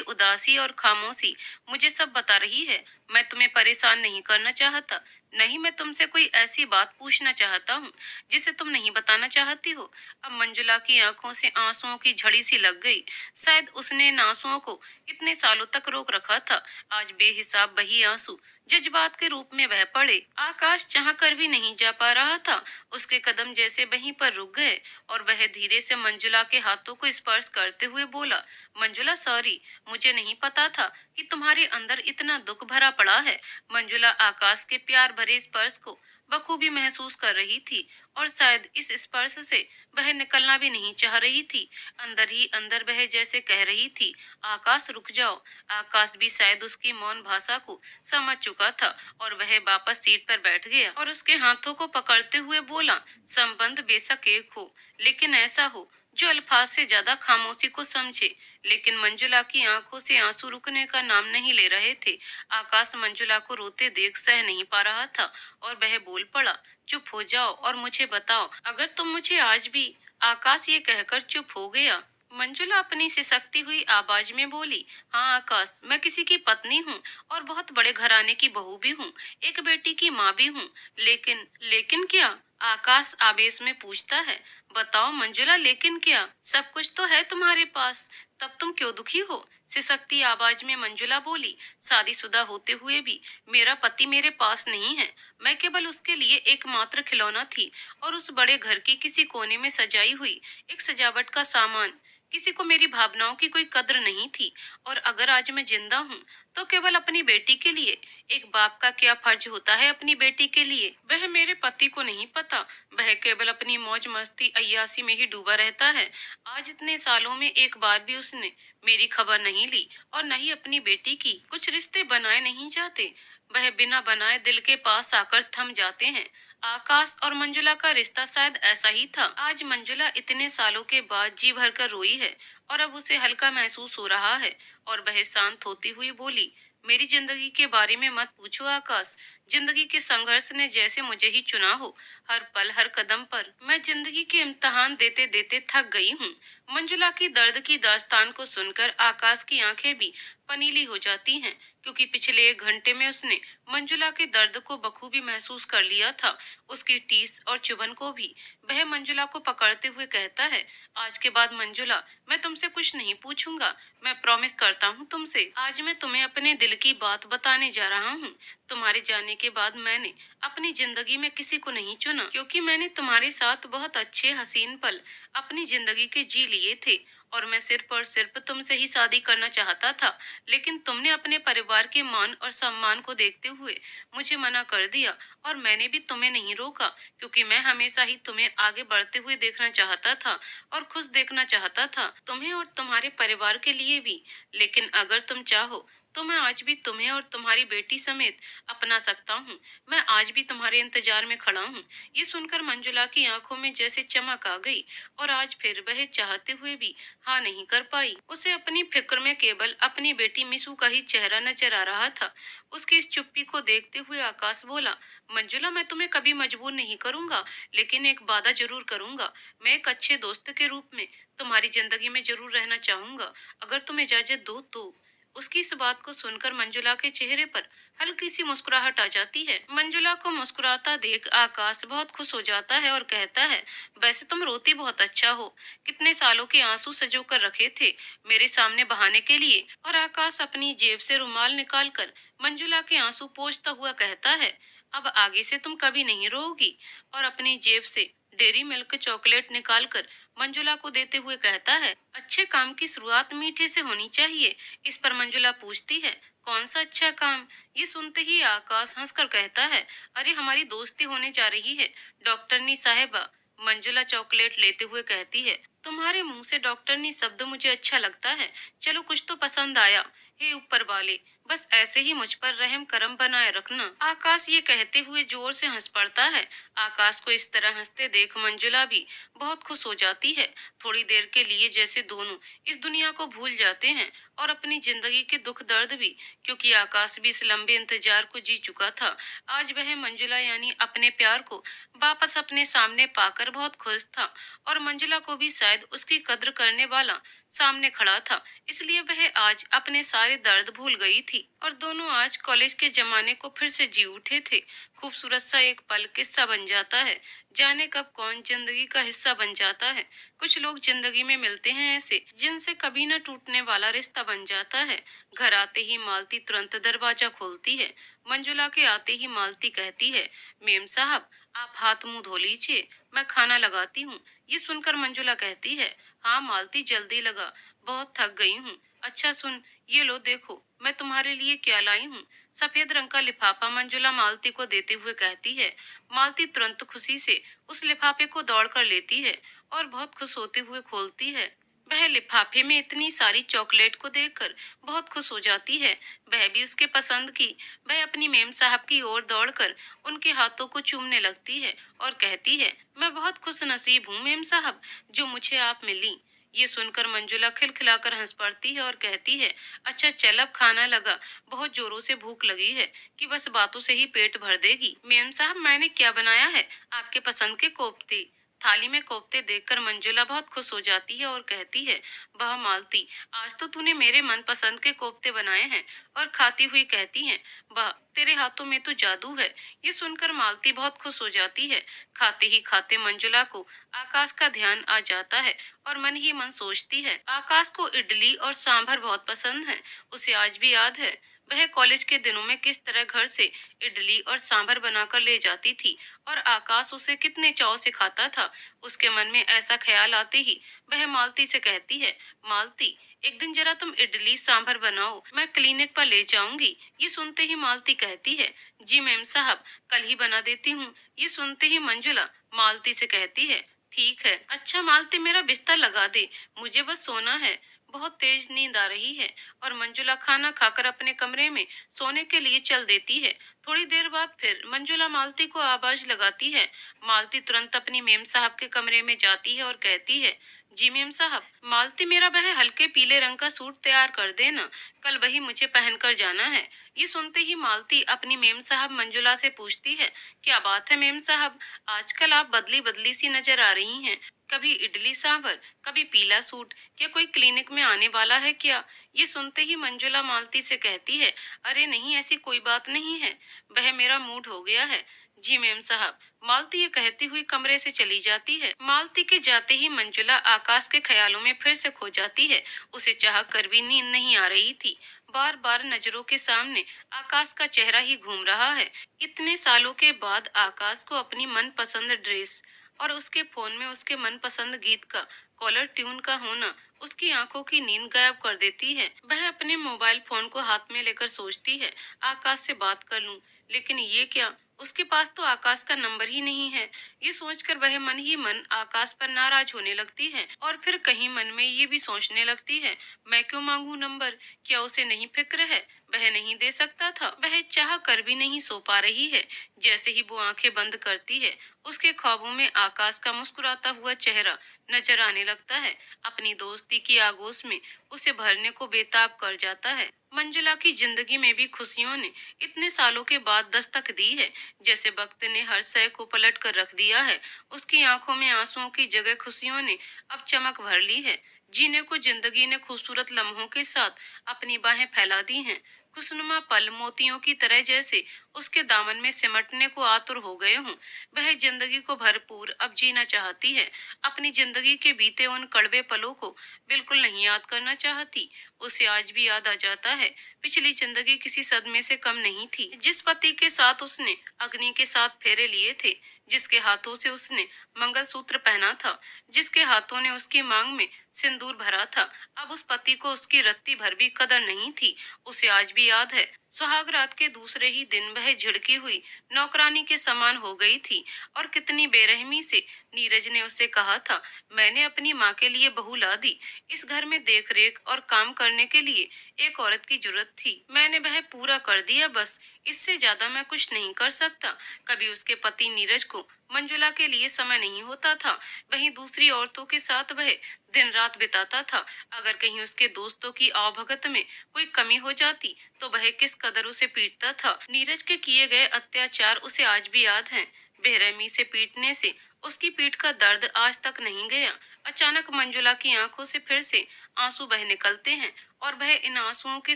उदासी और खामोशी मुझे सब बता रही है। मैं तुम्हें परेशान नहीं करना चाहता। नहीं, मैं तुमसे कोई ऐसी बात पूछना चाहता हूँ जिसे तुम नहीं बताना चाहती हो। अब मंजुला की आंखों से आंसुओं की झड़ी सी लग गई। शायद उसने इन आंसुओं को इतने सालों तक रोक रखा था। आज बेहिसाब वही आंसू जज्बात के रूप में बह पड़े। आकाश चाह कर भी नहीं जा पा रहा था। उसके कदम जैसे वहीं पर रुक गए और वह धीरे से मंजुला के हाथों को स्पर्श करते हुए बोला, मंजुला सॉरी, मुझे नहीं पता था कि तुम्हारे अंदर इतना दुख भरा पड़ा है। मंजुला आकाश के प्यार भरे स्पर्श को बखूबी महसूस कर रही थी और शायद इस स्पर्श से वह निकलना भी नहीं चाह रही थी। अंदर ही अंदर वह जैसे कह रही थी, आकाश रुक जाओ। आकाश भी शायद उसकी मौन भाषा को समझ चुका था और वह वापस सीट पर बैठ गया और उसके हाथों को पकड़ते हुए बोला, संबंध बेशक एक हो, लेकिन ऐसा हो जो अल्फाज से ज्यादा खामोशी को समझे। लेकिन मंजुला की आंखों से आंसू रुकने का नाम नहीं ले रहे थे। आकाश मंजुला को रोते देख सह नहीं पा रहा था और वह बोल पड़ा, चुप हो जाओ और मुझे बताओ अगर तुम मुझे आज भी। आकाश ये कहकर चुप हो गया। मंजुला अपनी सिसकती हुई आवाज में बोली, हाँ आकाश, मैं किसी की पत्नी हूँ और बहुत बड़े घराने की बहू भी हूँ, एक बेटी की माँ भी हूँ। लेकिन लेकिन क्या? आकाश आवेश में पूछता है। बताओ मंजुला, लेकिन क्या? सब कुछ तो है तुम्हारे पास, तब तुम क्यों दुखी हो? सिसकती आवाज में मंजुला बोली, शादीशुदा होते हुए भी मेरा पति मेरे पास नहीं है। मैं केवल उसके लिए एकमात्र खिलौना थी और उस बड़े घर के किसी कोने में सजाई हुई एक सजावट का सामान। किसी को मेरी भावनाओं की कोई कद्र नहीं थी और अगर आज मैं जिंदा हूँ तो केवल अपनी बेटी के लिए। एक बाप का क्या फर्ज होता है अपनी बेटी के लिए, वह मेरे पति को नहीं पता। वह केवल अपनी मौज मस्ती अय्यासी में ही डूबा रहता है। आज इतने सालों में एक बार भी उसने मेरी खबर नहीं ली और न ही अपनी बेटी की। कुछ रिश्ते बनाए नहीं जाते, वह बिना बनाए दिल के पास आकर थम जाते हैं। आकाश और मंजुला का रिश्ता शायद ऐसा ही था। आज मंजुला इतने सालों के बाद जी भर कर रोई है और अब उसे हल्का महसूस हो रहा है और वह शांत होती हुई बोली, मेरी जिंदगी के बारे में मत पूछो आकाश। जिंदगी के संघर्ष ने जैसे मुझे ही चुना हो। हर पल हर कदम पर मैं जिंदगी के इम्तिहान देते देते थक गई हूँ। मंजुला की दर्द की दास्तान को सुनकर आकाश की आंखें भी पनीली हो जाती हैं, क्योंकि पिछले 1 घंटे में उसने मंजुला के दर्द को बखूबी महसूस कर लिया था, उसकी टीस और चुभन को भी। वह मंजुला को पकड़ते हुए कहता है, आज के बाद मंजुला, मैं तुमसे कुछ नहीं पूछूंगा। मैं प्रॉमिस करता हूँ तुमसे। आज मैं तुम्हें अपने दिल की बात बताने जा रहा हूँ। तुम्हारे जाने के बाद मैंने अपनी जिंदगी में किसी को नहीं चुना, क्योंकि मैंने तुम्हारे साथ बहुत अच्छे हसीन पल अपनी जिंदगी के जी लिए थे और मैं सिर्फ और सिर्फ तुमसे ही शादी करना चाहता था। लेकिन तुमने अपने परिवार के मान और सम्मान को देखते हुए मुझे मना कर दिया और मैंने भी तुम्हें नहीं रोका, क्योंकि मैं हमेशा ही तुम्हें आगे बढ़ते हुए देखना चाहता था और खुश देखना चाहता था, तुम्हें और तुम्हारे परिवार के लिए भी। लेकिन अगर तुम चाहो तो मैं आज भी तुम्हें और तुम्हारी बेटी समेत अपना सकता हूँ। मैं आज भी तुम्हारे इंतजार में खड़ा हूँ। ये सुनकर मंजुला की आंखों में जैसे चमक आ गई और आज फिर वह चाहते हुए भी हाँ नहीं कर पाई। उसे अपनी फिक्र में केवल अपनी बेटी मिसू का ही चेहरा नजर आ रहा था। उसकी इस चुप्पी को देखते हुए आकाश बोला, मंजुला, मैं तुम्हें कभी मजबूर नहीं करूंगा, लेकिन एक वादा जरूर करूंगा। मैं एक अच्छे दोस्त के रूप में तुम्हारी जिंदगी में जरूर रहना चाहूंगा, अगर तुम इजाजत दो तो। उसकी इस बात को सुनकर मंजुला के चेहरे पर हल्की सी मुस्कुराहट आ जाती है। मंजुला को मुस्कुराता देख आकाश बहुत खुश हो जाता है और कहता है, वैसे तुम रोती बहुत अच्छा हो। कितने सालों के आंसू सजो कर रखे थे मेरे सामने बहाने के लिए। और आकाश अपनी जेब से रुमाल निकालकर मंजुला के आंसू पोंछता हुआ कहता है, अब आगे से तुम कभी नहीं रोओगी। और अपनी जेब से डेरी मिल्क चॉकलेट निकालकर मंजुला को देते हुए कहता है, अच्छे काम की शुरुआत मीठे से होनी चाहिए। इस पर मंजुला पूछती है, कौन सा अच्छा काम? ये सुनते ही आकाश हंसकर कहता है, अरे हमारी दोस्ती होने जा रही है डॉक्टरनी साहेबा। मंजुला चॉकलेट लेते हुए कहती है, तुम्हारे मुंह से डॉक्टरनी शब्द मुझे अच्छा लगता है। चलो कुछ तो पसंद आया। हे ऊपर वाले, बस ऐसे ही मुझ पर रहम करम बनाए रखना। आकाश ये कहते हुए जोर से हंस पड़ता है। आकाश को इस तरह हंसते देख मंजुला भी बहुत खुश हो जाती है। थोड़ी देर के लिए जैसे दोनों इस दुनिया को भूल जाते हैं और अपनी जिंदगी के दुख दर्द भी, क्योंकि आकाश भी इस लंबे इंतजार को जी चुका था। आज वह मंजुला यानी अपने प्यार को वापस अपने सामने पाकर बहुत खुश था और मंजुला को भी शायद उसकी कद्र करने वाला सामने खड़ा था, इसलिए वह आज अपने सारे दर्द भूल गई थी और दोनों आज कॉलेज के जमाने को फिर से जी उठे थे। खूबसूरत सा एक पल किस्सा बन जाता है। जाने कब कौन जिंदगी का हिस्सा बन जाता है। कुछ लोग जिंदगी में मिलते हैं ऐसे जिनसे कभी न टूटने वाला रिश्ता बन जाता है। घर आते ही मालती तुरंत दरवाजा खोलती है। मंजुला के आते ही मालती कहती है, मेम साहब आप हाथ मुंह धो लीजिए, मैं खाना लगाती हूँ। ये सुनकर मंजुला कहती है, हाँ मालती जल्दी लगा, बहुत थक गई हूँ। अच्छा सुन, ये लो देखो मैं तुम्हारे लिए क्या लाई हूँ। सफेद रंग का लिफाफा मंजुला मालती को देते हुए कहती है। मालती तुरंत खुशी से उस लिफाफे को दौड़ कर लेती है और बहुत खुश होते हुए खोलती है। वह लिफाफे में इतनी सारी चॉकलेट को देखकर बहुत खुश हो जाती है। वह भी उसके पसंद की। वह अपनी मेम साहब की ओर दौड़कर उनके हाथों को चूमने लगती है और कहती है, मैं बहुत खुश नसीब हूँ मेम साहब, जो मुझे आप मिली। ये सुनकर मंजुला खिलखिलाकर हंस पड़ती है और कहती है, अच्छा चल अब खाना लगा, बहुत जोरों से भूख लगी है कि बस बातों से ही पेट भर देगी। मेम साहब मैंने क्या बनाया है? आपके पसंद के कोफ्ते। थाली में कोफ्ते देखकर मंजुला बहुत खुश हो जाती है और कहती है, वाह मालती, आज तो तूने मेरे मनपसंद के कोफ्ते बनाए हैं। और खाती हुई कहती है, वाह तेरे हाथों में तो जादू है। ये सुनकर मालती बहुत खुश हो जाती है। खाते ही खाते मंजुला को आकाश का ध्यान आ जाता है और मन ही मन सोचती है, आकाश को इडली और सांभर बहुत पसंद है। उसे आज भी याद है वह कॉलेज के दिनों में किस तरह घर से इडली और सांभर बनाकर ले जाती थी और आकाश उसे कितने चाव से खाता था। उसके मन में ऐसा ख्याल आते ही वह मालती से कहती है, मालती एक दिन जरा तुम इडली सांभर बनाओ, मैं क्लिनिक पर ले जाऊंगी। ये सुनते ही मालती कहती है, जी मैम साहब कल ही बना देती हूँ। ये सुनते ही मंजुला मालती से कहती है, ठीक है। अच्छा मालती मेरा बिस्तर लगा दे, मुझे बस सोना है, बहुत तेज नींद आ रही है। और मंजुला खाना खाकर अपने कमरे में सोने के लिए चल देती है। थोड़ी देर बाद फिर मंजुला मालती को आवाज लगाती है। मालती तुरंत अपनी मेम साहब के कमरे में जाती है और कहती है, जी मेम साहब, मालती मेरा वह हल्के पीले रंग का सूट तैयार कर देना, कल वही मुझे पहनकर जाना है। ये सुनते ही मालती अपनी मेम साहब मंजुला से पूछती है, क्या बात है मेम साहब, आजकल आप बदली बदली सी नजर आ रही हैं। कभी इडली सांभर, कभी पीला सूट, क्या कोई क्लिनिक में आने वाला है क्या? ये सुनते ही मंजुला मालती से कहती है, अरे नहीं ऐसी कोई बात नहीं है, वह मेरा मूड हो गया है। जी मैम साहब। मालती ये कहती हुई कमरे से चली जाती है। मालती के जाते ही मंजुला आकाश के ख्यालों में फिर से खो जाती है। उसे चाह कर भी नींद नहीं आ रही थी। बार बार नजरों के सामने आकाश का चेहरा ही घूम रहा है। इतने सालों के बाद आकाश को अपनी मनपसंद ड्रेस और उसके फोन में उसके मनपसंद गीत का कॉलर ट्यून का होना उसकी आंखों की नींद गायब कर देती है। वह अपने मोबाइल फोन को हाथ में लेकर सोचती है, आकाश से बात कर लूं, लेकिन ये क्या, उसके पास तो आकाश का नंबर ही नहीं है। ये सोचकर वह मन ही मन आकाश पर नाराज होने लगती है और फिर कहीं मन में ये भी सोचने लगती है, मैं क्यों मांगू नंबर, क्या उसे नहीं फिक्र है, वह नहीं दे सकता था। वह चाह कर भी नहीं सो पा रही है। जैसे ही वो आंखें बंद करती है, उसके ख्वाबों में आकाश का मुस्कुराता हुआ चेहरा नजर आने लगता है। अपनी दोस्ती की आगोश में उसे भरने को बेताब कर जाता है। मंजुला की जिंदगी में भी खुशियों ने इतने सालों के बाद दस्तक दी है, जैसे वक्त ने हर शय को पलट कर रख दिया है। उसकी आंखों में आंसुओं की जगह खुशियों ने अब चमक भर ली है। जीने को जिंदगी ने खूबसूरत लम्हों के साथ अपनी बाहें फैला दी हैं। खुशनुमा पल मोतियों की तरह जैसे उसके दामन में सिमटने को आतुर हो गए हों। वह जिंदगी को भरपूर अब जीना चाहती है। अपनी जिंदगी के बीते उन कड़वे पलों को बिल्कुल नहीं याद करना चाहती। उसे आज भी याद आ जाता है। पिछली जिंदगी किसी सदमे से कम नहीं थी। जिस पति के साथ उसने अग्नि के साथ फेरे लिए थे, जिसके हाथों से उसने मंगलसूत्र पहना था, जिसके हाथों ने उसकी मांग में सिंदूर भरा था, अब उस पति को उसकी रत्ती भर भी कदर नहीं थी। उसे आज भी याद है। सुहाग रात के दूसरे ही दिन वह झिड़की हुई नौकरानी के समान हो गई थी। और कितनी बेरहमी से नीरज ने उससे कहा था, मैंने अपनी माँ के लिए बहू ला दी। इस घर में देख रेख और काम करने के लिए एक औरत की जरूरत थी, मैंने वह पूरा कर दिया, बस इससे ज्यादा मैं कुछ नहीं कर सकता। कभी उसके पति नीरज को मंजुला के लिए समय नहीं होता था, वहीं दूसरी औरतों के साथ वह दिन रात बिताता था। अगर कहीं उसके दोस्तों की आवभगत में कोई कमी हो जाती तो वह किस कदर उसे पीटता था। नीरज के किए गए अत्याचार उसे आज भी याद हैं। बेरहमी से पीटने से उसकी पीठ का दर्द आज तक नहीं गया। अचानक मंजुला की आंखों से फिर से आंसू बह निकलते हैं और वह इन आंसुओं के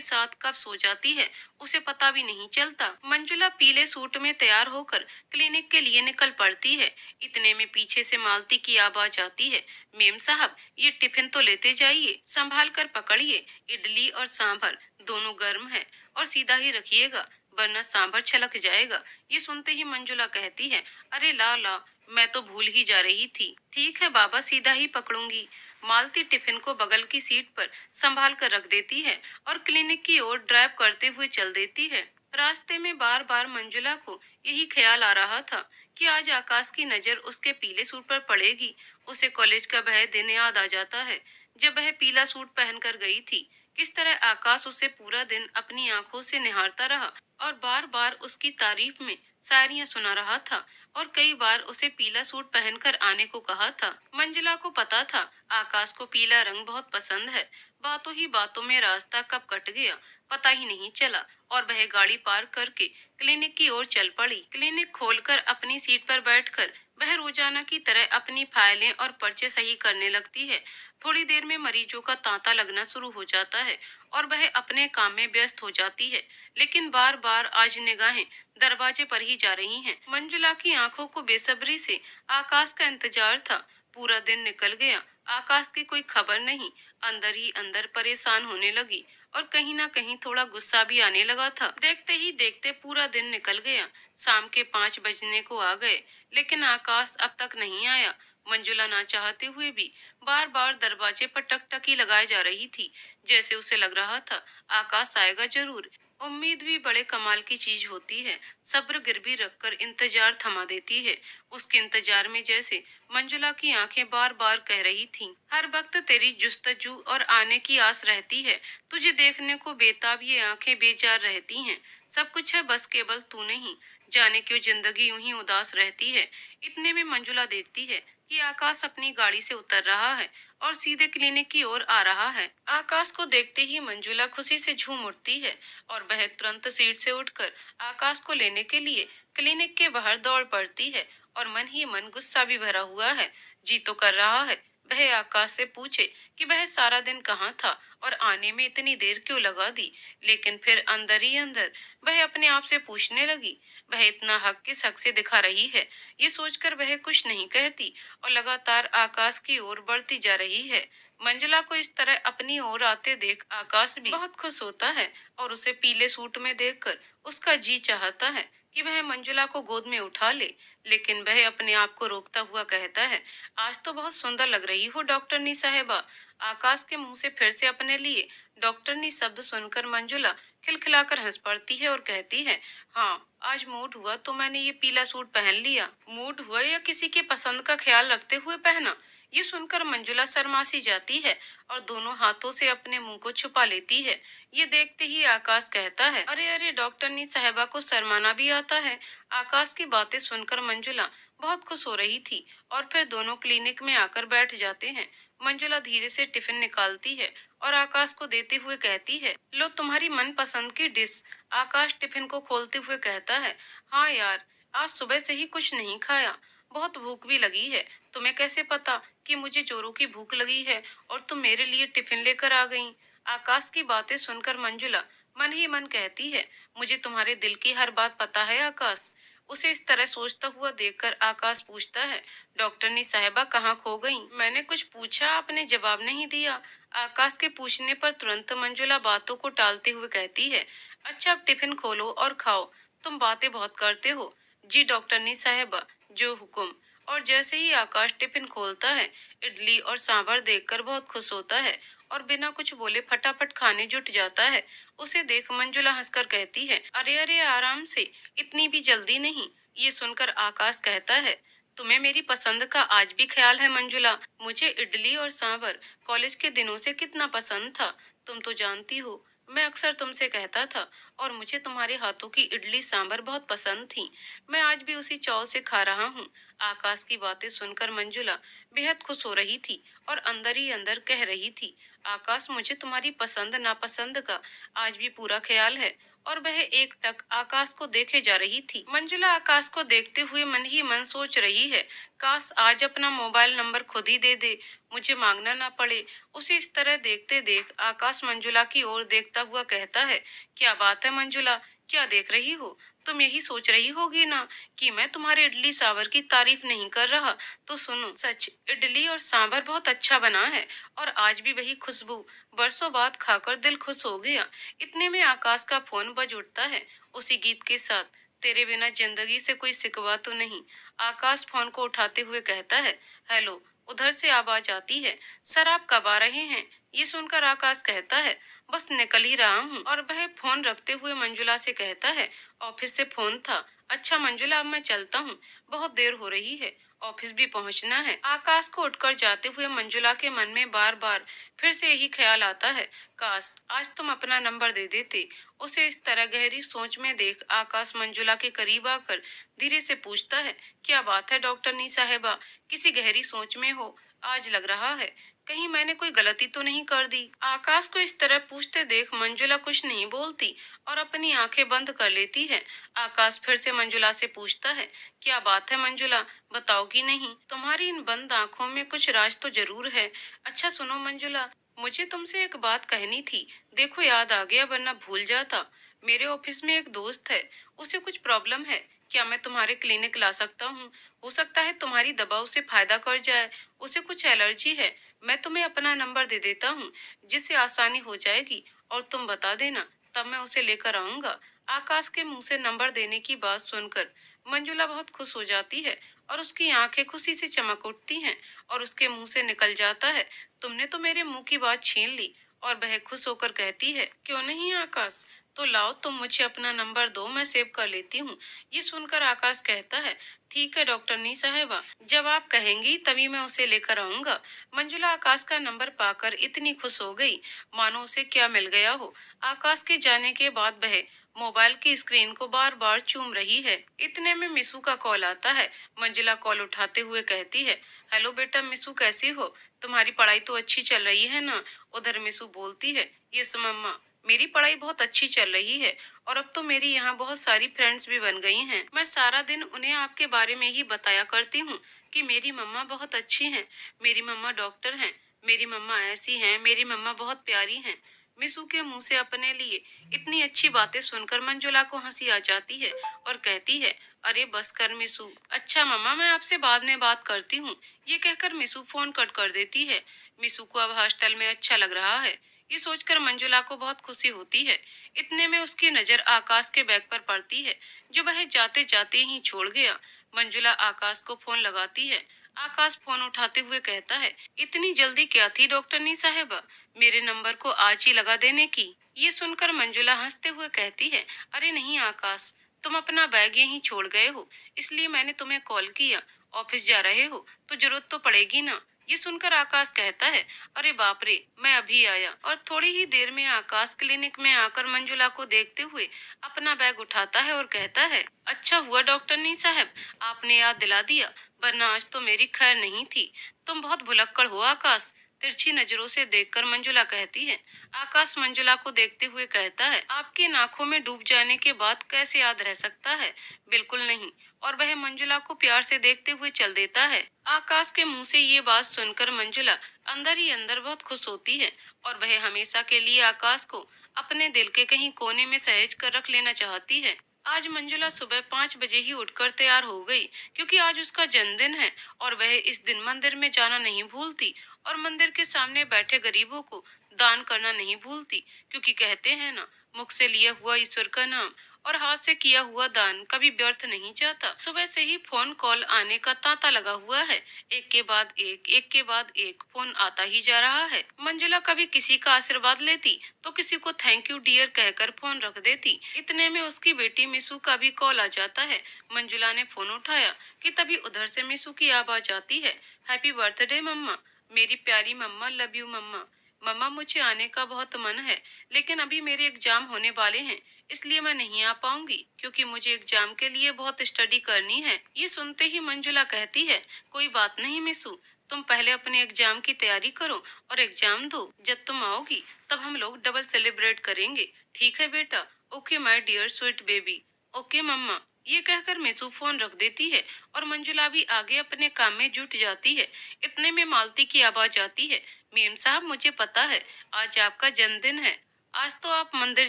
साथ कब सो जाती है उसे पता भी नहीं चलता। मंजुला पीले सूट में तैयार होकर क्लिनिक के लिए निकल पड़ती है। इतने में पीछे से मालती की आवाज आती है, मेम साहब ये टिफिन तो लेते जाइए, संभाल कर पकड़िए, इडली और सांभर दोनों गर्म है और सीधा ही रखिएगा वरना सांभर छलक जाएगा। ये सुनते ही मंजुला कहती है, अरे ला ला, मैं तो भूल ही जा रही थी। ठीक है बाबा, सीधा ही पकड़ूंगी। मालती टिफिन को बगल की सीट पर संभाल कर रख देती है और क्लिनिक की ओर ड्राइव करते हुए चल देती है। रास्ते में बार बार मंजुला को यही ख्याल आ रहा था कि आज आकाश की नजर उसके पीले सूट पर पड़ेगी। उसे कॉलेज का वह दिन याद आ जाता है जब वह पीला सूट पहनकर गई थी। किस तरह आकाश उसे पूरा दिन अपनी आंखों से निहारता रहा और बार बार उसकी तारीफ में शायरियां सुना रहा था और कई बार उसे पीला सूट पहनकर आने को कहा था। मंजुला को पता था आकाश को पीला रंग बहुत पसंद है। बातों ही बातों में रास्ता कब कट गया पता ही नहीं चला और वह गाड़ी पार्क करके क्लिनिक की ओर चल पड़ी। क्लिनिक खोलकर अपनी सीट पर बैठकर वह रोजाना की तरह अपनी फाइलें और पर्चे सही करने लगती है। थोड़ी देर में मरीजों का तांता लगना शुरू हो जाता है और वह अपने काम में व्यस्त हो जाती है। लेकिन बार बार आज निगाहें दरवाजे पर ही जा रही हैं। मंजुला की आंखों को बेसब्री से आकाश का इंतजार था। पूरा दिन निकल गया, आकाश की कोई खबर नहीं। अंदर ही अंदर परेशान होने लगी और कहीं ना कहीं थोड़ा गुस्सा भी आने लगा था। देखते ही देखते पूरा दिन निकल गया। शाम के 5 बजने को आ गए लेकिन आकाश अब तक नहीं आया। मंजुला ना चाहते हुए भी बार बार दरवाजे पर टकटकी लगाई जा रही थी। जैसे उसे लग रहा था आकाश आएगा जरूर। उम्मीद भी बड़े कमाल की चीज होती है, सब्र गिरवी रखकर इंतजार थमा देती है। उसके इंतजार में जैसे मंजुला की आंखें बार बार कह रही थीं, हर वक्त तेरी जुस्तजू और आने की आस रहती है। तुझे देखने को बेताब ये आंखें बेजार रहती हैं। सब कुछ है बस केवल तू नहीं। जाने क्यों जिंदगी यूं ही उदास रहती है। इतने में मंजुला देखती है कि आकाश अपनी गाड़ी से उतर रहा है और सीधे क्लिनिक की ओर आ रहा है। आकाश को देखते ही मंजुला खुशी से झूम उठती है और वह तुरंत सीट से उठकर आकाश को लेने के लिए क्लिनिक के बाहर दौड़ पड़ती है और मन ही मन गुस्सा भी भरा हुआ है। जी तो कर रहा है वह आकाश से पूछे कि वह सारा दिन कहाँ था और आने में इतनी देर क्यों लगा दी। लेकिन फिर अंदर ही अंदर वह अपने आप से पूछने लगी, वह इतना हक किस हक से दिखा रही है। ये सोचकर वह कुछ नहीं कहती और लगातार आकाश की ओर बढ़ती जा रही है। मंजुला को इस तरह अपनी ओर आते देख आकाश भी बहुत खुश होता है और उसे पीले सूट में देखकर उसका जी चाहता है कि वह मंजुला को गोद में उठा ले। लेकिन वह अपने आप को रोकता हुआ कहता है, आज तो बहुत सुंदर लग रही हो डॉक्टरनी साहेबा। आकाश के मुंह से फिर से अपने लिए डॉक्टरनी शब्द सुनकर मंजुला खिलखिलाकर हंस पड़ती है और कहती है, हाँ आज मूड हुआ तो मैंने ये पीला सूट पहन लिया। मूड हुआ या किसी के पसंद का ख्याल रखते हुए पहना। ये सुनकर मंजुला शर्मासी जाती है और दोनों हाथों से अपने मुंह को छुपा लेती है। ये देखते ही आकाश कहता है, अरे अरे डॉक्टरनी साहिबा को शर्माना भी आता है। आकाश की बातें सुनकर मंजुला बहुत खुश हो रही थी और फिर दोनों क्लिनिक में आकर बैठ जाते हैं। मंजुला धीरे से टिफिन निकालती है और आकाश को देते हुए कहती है, लो तुम्हारी मनपसंद की डिश। आकाश टिफिन को खोलते हुए कहता है, हाँ यार, आज सुबह से ही कुछ नहीं खाया, बहुत भूख भी लगी है। तुम्हें कैसे पता कि मुझे जोरों की भूख लगी है और तुम मेरे लिए टिफिन लेकर आ गई। आकाश की बातें सुनकर मंजुला मन ही मन कहती है, मुझे तुम्हारे दिल की हर बात पता है आकाश। उसे इस तरह सोचता हुआ देखकर आकाश पूछता है, डॉक्टरनी साहिबा कहाँ खो गई? मैंने कुछ पूछा, आपने जवाब नहीं दिया। आकाश के पूछने पर तुरंत मंजुला बातों को टालते हुए कहती है, अच्छा अब टिफिन खोलो और खाओ, तुम बातें बहुत करते हो। जी डॉक्टरनी साहिबा, जो हुक्म। और जैसे ही आकाश टिफिन खोलता है, इडली और सांभर देखकर बहुत खुश होता है और बिना कुछ बोले फटाफट खाने जुट जाता है। उसे देख मंजुला हंसकर कहती है, अरे अरे आराम से, इतनी भी जल्दी नहीं। ये सुनकर आकाश कहता है, तुम्हें मेरी पसंद का आज भी ख्याल है मंजुला। मुझे इडली और सांभर कॉलेज के दिनों से कितना पसंद था, तुम तो जानती हो। मैं अक्सर तुमसे कहता था और मुझे तुम्हारे हाथों की इडली सांभर बहुत पसंद थी। मैं आज भी उसी चाव से खा रहा हूँ। आकाश की बातें सुनकर मंजुला बेहद खुश हो रही थी और अंदर ही अंदर कह रही थी, आकाश मुझे तुम्हारी पसंद नापसंद का आज भी पूरा ख्याल है। और वह एक टक आकाश को देखे जा रही थी। मंजुला आकाश को देखते हुए मन ही मन सोच रही है, काश आज अपना मोबाइल नंबर खुद ही दे दे, मुझे मांगना ना पड़े। उसे इस तरह देखते देख आकाश मंजुला की ओर देखता हुआ कहता है, क्या बात है मंजुला, क्या देख रही हो? तुम यही सोच रही होगी ना कि मैं तुम्हारे इडली सांभर की तारीफ नहीं कर रहा। तो सुनो, सच इडली और सांभर बहुत अच्छा बना है और आज भी वही खुशबू बरसों बाद खाकर दिल खुश हो गया। इतने में आकाश का फोन बज उठता है, उसी गीत के साथ, तेरे बिना जिंदगी से कोई सिकवा तो नहीं। आकाश फोन को उठाते हुए कहता है, हेलो। उधर से आवाज आती है, सर आप कब आ रहे हैं? ये सुनकर आकाश कहता है, बस निकल ही रहा हूँ। और वह फोन रखते हुए मंजुला से कहता है, ऑफिस से फोन था। अच्छा मंजुला, अब मैं चलता हूँ, बहुत देर हो रही है, ऑफिस भी पहुंचना है। आकाश को उठकर जाते हुए मंजुला के मन में बार बार फिर से यही ख्याल आता है, काश आज तुम अपना नंबर दे देते। उसे इस तरह गहरी सोच में देख आकाश मंजुला के करीब आकर धीरे से पूछता है, क्या बात है डॉक्टरनी साहिबा, किसी गहरी सोच में हो? आज लग रहा है कहीं मैंने कोई गलती तो नहीं कर दी। आकाश को इस तरह पूछते देख मंजुला कुछ नहीं बोलती और अपनी आंखें बंद कर लेती है। आकाश फिर से मंजुला से पूछता है, क्या बात है मंजुला, बताओगी नहीं? तुम्हारी इन बंद आंखों में कुछ राज तो जरूर है। अच्छा सुनो मंजुला, मुझे तुमसे एक बात कहनी थी। देखो याद आ गया, वरना भूल जाता। मेरे ऑफिस में एक दोस्त है, उसे कुछ प्रॉब्लम है। क्या मैं तुम्हारे क्लिनिक ला सकता हूँ? हो सकता है तुम्हारी दवा उसे फायदा कर जाए। उसे कुछ एलर्जी है। मैं तुम्हें अपना नंबर दे देता हूँ, जिससे आसानी हो जाएगी और तुम बता देना, तब मैं उसे लेकर आऊंगा। आकाश के मुंह से नंबर देने की बात सुनकर मंजुला बहुत खुश हो जाती है और उसकी आंखें खुशी से चमक उठती हैं और उसके मुंह से निकल जाता है, तुमने तो मेरे मुंह की बात छीन ली। और वह खुश होकर कहती है, क्यों नहीं आकाश, तो लाओ तुम मुझे अपना नंबर दो, मैं सेव कर लेती हूँ। ये सुनकर आकाश कहता है, ठीक है डॉक्टरनी साहिबा, जब आप कहेंगी तभी मैं उसे लेकर आऊंगा। मंजुला आकाश का नंबर पाकर इतनी खुश हो गई मानो उसे क्या मिल गया हो। आकाश के जाने के बाद वह मोबाइल की स्क्रीन को बार बार चूम रही है। इतने में मिसू का कॉल आता है। मंजुला कॉल उठाते हुए कहती है, हेलो बेटा मिसू, कैसी हो? तुम्हारी पढ़ाई तो अच्छी चल रही है ना? उधर मिसू बोलती है, यस मम्मा, मेरी पढ़ाई बहुत अच्छी चल रही है और अब तो मेरी यहाँ बहुत सारी फ्रेंड्स भी बन गई हैं। मैं सारा दिन उन्हें आपके बारे में ही बताया करती हूँ कि मेरी मम्मा बहुत अच्छी हैं, मेरी मम्मा डॉक्टर हैं, मेरी मम्मा ऐसी हैं, मेरी मम्मा बहुत प्यारी हैं। मिसू के मुंह से अपने लिए इतनी अच्छी बातें सुनकर मंजुला को हंसी आ जाती है और कहती है, अरे बस कर मिसू, अच्छा मम्मा मैं आपसे बाद में बात करती हूँ। ये कहकर मिसू फोन कट कर देती है। मिसू को अब हॉस्टल में अच्छा लग रहा है, ये सोचकर मंजुला को बहुत खुशी होती है। इतने में उसकी नजर आकाश के बैग पर पड़ती है, जो वह जाते जाते ही छोड़ गया। मंजुला आकाश को फोन लगाती है। आकाश फोन उठाते हुए कहता है, इतनी जल्दी क्या थी डॉक्टरनी साहिबा, मेरे नंबर को आज ही लगा देने की? ये सुनकर मंजुला हंसते हुए कहती है, अरे नहीं आकाश, तुम अपना बैग यहीं छोड़ गए हो, इसलिए मैंने तुम्हें कॉल किया। ऑफिस जा रहे हो तो जरूरत तो पड़ेगी ना? ये सुनकर आकाश कहता है, अरे बाप रे, मैं अभी आया। और थोड़ी ही देर में आकाश क्लिनिक में आकर मंजुला को देखते हुए अपना बैग उठाता है और कहता है, अच्छा हुआ डॉक्टरनी साहब, आपने याद दिला दिया, वरना आज तो मेरी खैर नहीं थी। तुम बहुत भुलक्कड़ हो आकाश। तिरछी नजरों से देखकर मंजुला कहती है। आकाश मंजुला को देखते हुए कहता है, आपकी इन आंखों में डूब जाने के बाद कैसे याद रह सकता है? बिल्कुल नहीं। और वह मंजुला को प्यार से देखते हुए चल देता है। आकाश के मुंह से ये बात सुनकर मंजुला अंदर ही अंदर बहुत खुश होती है और वह हमेशा के लिए आकाश को अपने दिल के कहीं कोने में सहेज कर रख लेना चाहती है। आज मंजुला सुबह 5 बजे ही उठकर तैयार हो गई, क्योंकि आज उसका जन्मदिन है और वह इस दिन मंदिर में जाना नहीं भूलती और मंदिर के सामने बैठे गरीबों को दान करना नहीं भूलती, क्योंकि कहते हैं ना, मुख से लिया हुआ ईश्वर का नाम और हाथ से किया हुआ दान कभी व्यर्थ नहीं जाता। सुबह से ही फोन कॉल आने का तांता लगा हुआ है। एक के बाद एक फोन आता ही जा रहा है। मंजुला कभी किसी का आशीर्वाद लेती तो किसी को थैंक यू डियर कहकर फोन रख देती। इतने में उसकी बेटी मिसू का भी कॉल आ जाता है। मंजुला ने फोन उठाया कि तभी उधर से मिसू की आवाज आती है, हैप्पी बर्थडे मम्मा, मेरी प्यारी मम्मा, लव यू मम्मा। मम्मा, मुझे आने का बहुत मन है, लेकिन अभी मेरे एग्जाम होने वाले हैं, इसलिए मैं नहीं आ पाऊंगी, क्योंकि मुझे एग्जाम के लिए बहुत स्टडी करनी है। ये सुनते ही मंजुला कहती है, कोई बात नहीं मिसू, तुम पहले अपने एग्जाम की तैयारी करो और एग्जाम दो। जब तुम आओगी तब हम लोग डबल सेलिब्रेट करेंगे। ठीक है बेटा। Okay my dear sweet baby. Okay mamma. ये कहकर मिसू फोन रख देती है और मंजुला भी आगे अपने काम में जुट जाती है। इतने में मालती की आवाज आती है, मेम साहब, मुझे पता है आज आपका जन्मदिन है। आज तो आप मंदिर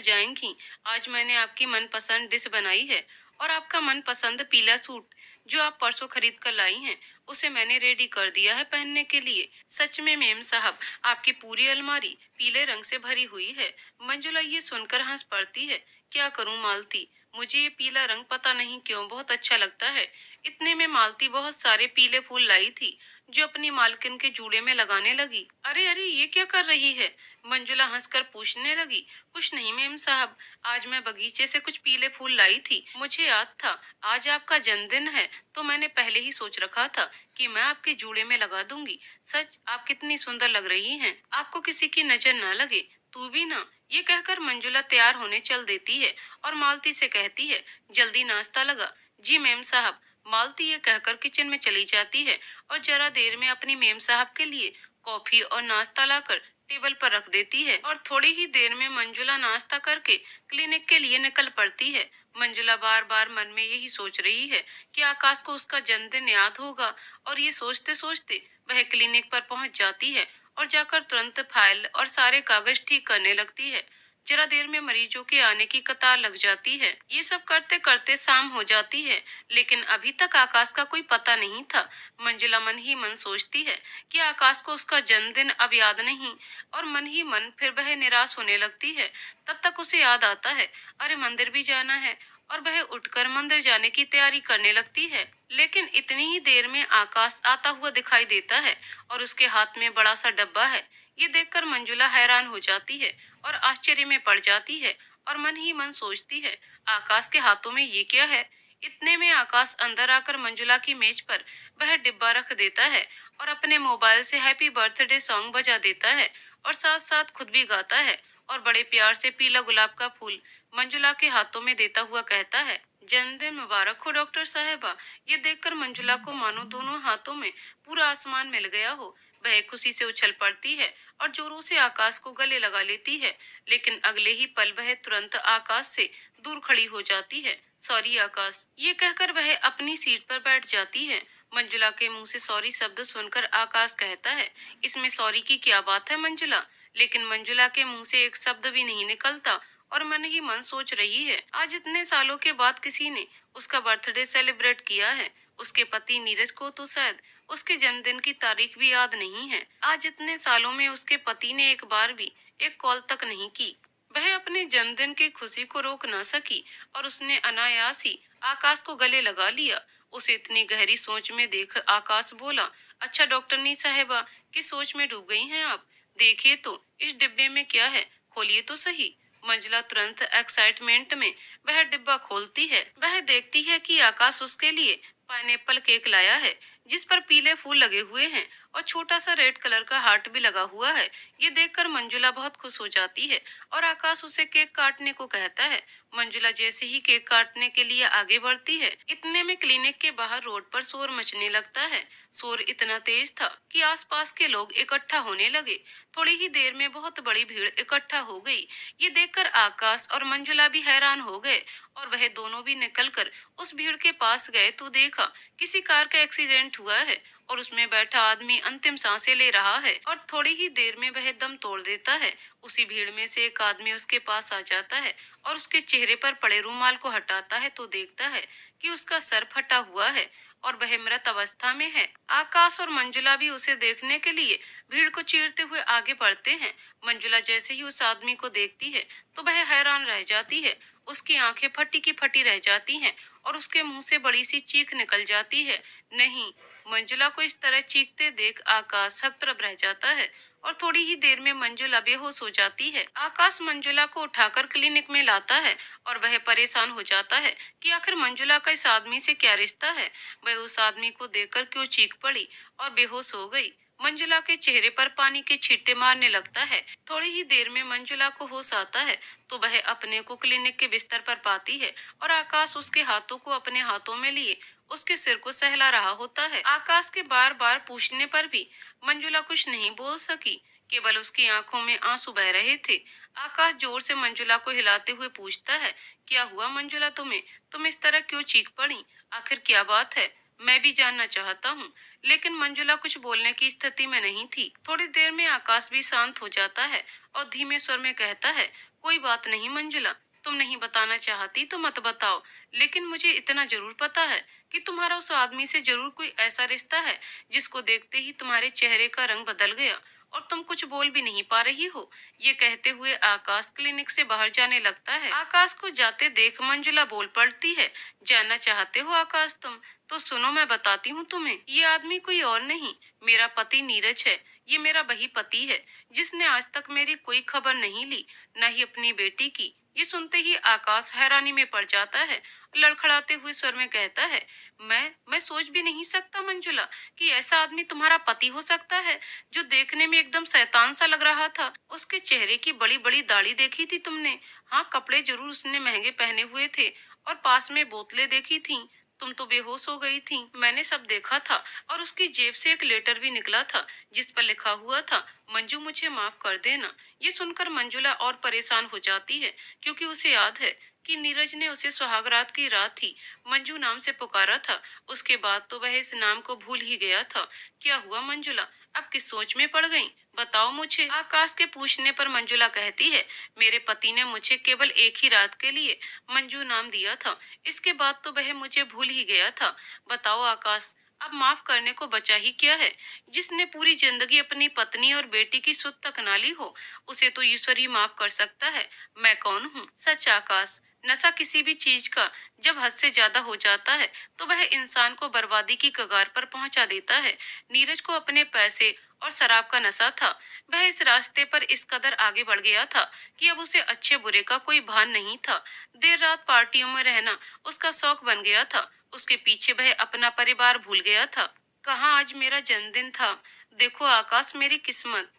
जाएंगी। आज मैंने आपकी मनपसंद डिश बनाई है और आपका मनपसंद पीला सूट जो आप परसों खरीद कर लाई हैं, उसे मैंने रेडी कर दिया है पहनने के लिए। सच में मेम साहब, आपकी पूरी अलमारी पीले रंग से भरी हुई है। मंजुला ये सुनकर हंस पड़ती है। क्या करूं मालती, मुझे ये पीला रंग पता नहीं क्यों बहुत अच्छा लगता है। इतने में मालती बहुत सारे पीले फूल लाई थी जो अपनी मालकिन के जूड़े में लगाने लगी। अरे अरे, ये क्या कर रही है? मंजुला हंसकर पूछने लगी। कुछ नहीं मेम साहब, आज मैं बगीचे से कुछ पीले फूल लाई थी। मुझे याद था आज आपका जन्मदिन है, तो मैंने पहले ही सोच रखा था कि मैं आपके जूड़े में लगा दूंगी। सच, आप कितनी सुंदर लग रही हैं। आपको किसी की नजर ना लगे। तू भी ना। ये कहकर मंजुला तैयार होने चल देती है और मालती से कहती है, जल्दी नाश्ता लगा। जी मेम साहब। मालती ये कहकर किचन में चली जाती है और जरा देर में अपनी मेम साहब के लिए कॉफी और नाश्ता लाकर टेबल पर रख देती है और थोड़ी ही देर में मंजुला नाश्ता करके क्लिनिक के लिए निकल पड़ती है। मंजुला बार बार मन में यही सोच रही है कि आकाश को उसका जन्मदिन याद होगा, और ये सोचते सोचते वह क्लिनिक पर पहुंच जाती है और जाकर तुरंत फाइल और सारे कागज ठीक करने लगती है। जरा देर में मरीजों के आने की कतार लग जाती है। ये सब करते करते शाम हो जाती है, लेकिन अभी तक आकाश का कोई पता नहीं था। मंजुला मन ही मन सोचती है कि आकाश को उसका जन्मदिन अब याद नहीं, और मन ही मन फिर वह निराश होने लगती है। तब तक उसे याद आता है, अरे मंदिर भी जाना है, और वह उठकर मंदिर जाने की तैयारी करने लगती है। लेकिन इतनी ही देर में आकाश आता हुआ दिखाई देता है और उसके हाथ में बड़ा सा डब्बा है। ये देखकर मंजुला हैरान हो जाती है और आश्चर्य में पड़ जाती है और मन ही मन सोचती है, आकाश के हाथों में ये क्या है। इतने में आकाश अंदर आकर मंजुला की मेज पर वह डिब्बा रख देता है और अपने मोबाइल से हैप्पी बर्थडे सॉन्ग बजा देता है और साथ साथ खुद भी गाता है और बड़े प्यार से पीला गुलाब का फूल मंजुला के हाथों में देता हुआ कहता है, जन्मदिन मुबारक हो डॉक्टर साहेबा। ये देखकर मंजुला को मानो दोनों हाथों में पूरा आसमान मिल गया हो। वह खुशी से उछल पड़ती है और जोरों से आकाश को गले लगा लेती है, लेकिन अगले ही पल वह तुरंत आकाश से दूर खड़ी हो जाती है। सॉरी आकाश। ये कहकर वह अपनी सीट पर बैठ जाती है। मंजुला के मुंह से सॉरी शब्द सुनकर आकाश कहता है, इसमें सॉरी की क्या बात है मंजुला। लेकिन मंजुला के मुंह से एक शब्द भी नहीं निकलता और मन ही मन सोच रही है, आज इतने सालों के बाद किसी ने उसका बर्थडे सेलिब्रेट किया है। उसके पति नीरज को तो शायद उसके जन्मदिन की तारीख भी याद नहीं है। आज इतने सालों में उसके पति ने एक बार भी एक कॉल तक नहीं की। वह अपने जन्मदिन की खुशी को रोक ना सकी और उसने अनायास ही आकाश को गले लगा लिया। उसे इतनी गहरी सोच में देख आकाश बोला, अच्छा डॉक्टरनी साहेबा, किस सोच में डूब गई हैं आप? देखिए तो इस डिब्बे में क्या है, खोलिए तो सही। मंजुला तुरंत एक्साइटमेंट में वह डिब्बा खोलती है। वह देखती है कि आकाश उसके लिए पाइनएप्पल केक लाया है, जिस पर पीले फूल लगे हुए हैं और छोटा सा रेड कलर का हार्ट भी लगा हुआ है। ये देखकर मंजुला बहुत खुश हो जाती है और आकाश उसे केक काटने को कहता है। मंजुला जैसे ही केक काटने के लिए आगे बढ़ती है, इतने में क्लिनिक के बाहर रोड पर शोर मचने लगता है। शोर इतना तेज था कि आसपास के लोग इकट्ठा होने लगे। थोड़ी ही देर में बहुत बड़ी भीड़ इकट्ठा हो गई। ये देखकर आकाश और मंजुला भी हैरान हो गए और वह दोनों भी निकलकर उस भीड़ के पास गए तो देखा किसी कार का एक्सीडेंट हुआ है और उसमें बैठा आदमी अंतिम सांसें ले रहा है और थोड़ी ही देर में वह दम तोड़ देता है। उसी भीड़ में से एक आदमी उसके पास आ जाता है और उसके चेहरे पर पड़े रुमाल को हटाता है तो देखता है कि उसका सर फटा हुआ है और वह मृत अवस्था में है। आकाश और मंजुला भी उसे देखने के लिए भीड़ को चीरते हुए आगे बढ़ते हैं। मंजुला जैसे ही उस आदमी को देखती है तो वह हैरान रह जाती है। उसकी आंखें फटी की फटी रह जाती हैं और उसके मुंह से बड़ी सी चीख निकल जाती है। नहीं, मंजुला को इस तरह चीखते देख आकाश हतप्रभ रह जाता है और थोड़ी ही देर में मंजुला बेहोश हो जाती है। आकाश मंजुला को उठाकर क्लिनिक में लाता है और वह परेशान हो जाता है कि आखिर मंजुला का इस आदमी से क्या रिश्ता है। वह उस आदमी को देखकर क्यों चीख पड़ी और बेहोश हो गई। मंजुला के चेहरे पर पानी के छींटे मारने लगता है। थोड़ी ही देर में मंजुला को होश आता है तो वह अपने को क्लिनिक के बिस्तर पर पाती है और आकाश उसके हाथों को अपने हाथों में लिए उसके सिर को सहला रहा होता है। आकाश के बार बार पूछने पर भी मंजुला कुछ नहीं बोल सकी, केवल उसकी आंखों में आंसू बह रहे थे। आकाश जोर से मंजुला को हिलाते हुए पूछता है, क्या हुआ मंजुला तुम्हें? तुम इस तरह क्यों चीख पड़ी? आखिर क्या बात है? मैं भी जानना चाहता हूँ। लेकिन मंजुला कुछ बोलने की स्थिति में नहीं थी। थोड़ी देर में आकाश भी शांत हो जाता है और धीमे स्वर में कहता है, कोई बात नहीं मंजुला, तुम नहीं बताना चाहती तो मत बताओ, लेकिन मुझे इतना जरूर पता है कि तुम्हारा उस आदमी से जरूर कोई ऐसा रिश्ता है जिसको देखते ही तुम्हारे चेहरे का रंग बदल गया और तुम कुछ बोल भी नहीं पा रही हो। ये कहते हुए आकाश क्लिनिक से बाहर जाने लगता है। आकाश को जाते देख मंजुला बोल पड़ती है, जानना चाहते हो आकाश तुम? तो सुनो, मैं बताती हूँ तुम्हें। ये आदमी कोई और नहीं, मेरा पति नीरज है। ये मेरा वही पति है जिसने आज तक मेरी कोई खबर नहीं ली, न ही अपनी बेटी की। ये सुनते ही आकाश हैरानी में पड़ जाता है। लड़खड़ाते हुए स्वर में कहता है, मैं सोच भी नहीं सकता मंजुला कि ऐसा आदमी तुम्हारा पति हो सकता है जो देखने में एकदम शैतान सा लग रहा था। उसके चेहरे की बड़ी बड़ी दाढ़ी देखी थी तुमने? हाँ, कपड़े जरूर उसने महंगे पहने हुए थे और पास में बोतलें देखी थी। तुम तो बेहोश हो गई थी, मैंने सब देखा था। और उसकी जेब से एक लेटर भी निकला था जिस पर लिखा हुआ था, मंजू मुझे माफ कर देना। ये सुनकर मंजुला और परेशान हो जाती है क्योंकि उसे याद है कि नीरज ने उसे सुहागरात की रात ही मंजू नाम से पुकारा था। उसके बाद तो वह इस नाम को भूल ही गया था। क्या हुआ मंजुला, अब किस सोच में पड़ गई? बताओ मुझे। आकाश के पूछने पर मंजुला कहती है, मेरे पति ने मुझे केवल एक ही रात के लिए मंजू नाम दिया था, इसके बाद तो वह मुझे भूल ही गया था। बताओ आकाश, अब माफ करने को बचा ही क्या है? जिसने पूरी जिंदगी अपनी पत्नी और बेटी की सुध तक ना ली हो, उसे तो ईश्वर ही माफ कर सकता है। मैं कौन हूँ? सच आकाश, नशा किसी भी चीज का जब हद से ज्यादा हो जाता है तो वह इंसान को बर्बादी की कगार पर पहुंचा देता है। नीरज को अपने पैसे और शराब का नशा था। वह इस रास्ते पर इस कदर आगे बढ़ गया था कि अब उसे अच्छे बुरे का कोई भान नहीं था। देर रात पार्टियों में रहना उसका शौक बन गया था। उसके पीछे वह अपना परिवार भूल गया था। कहाँ आज मेरा जन्मदिन था? देखो आकाश, मेरी किस्मत,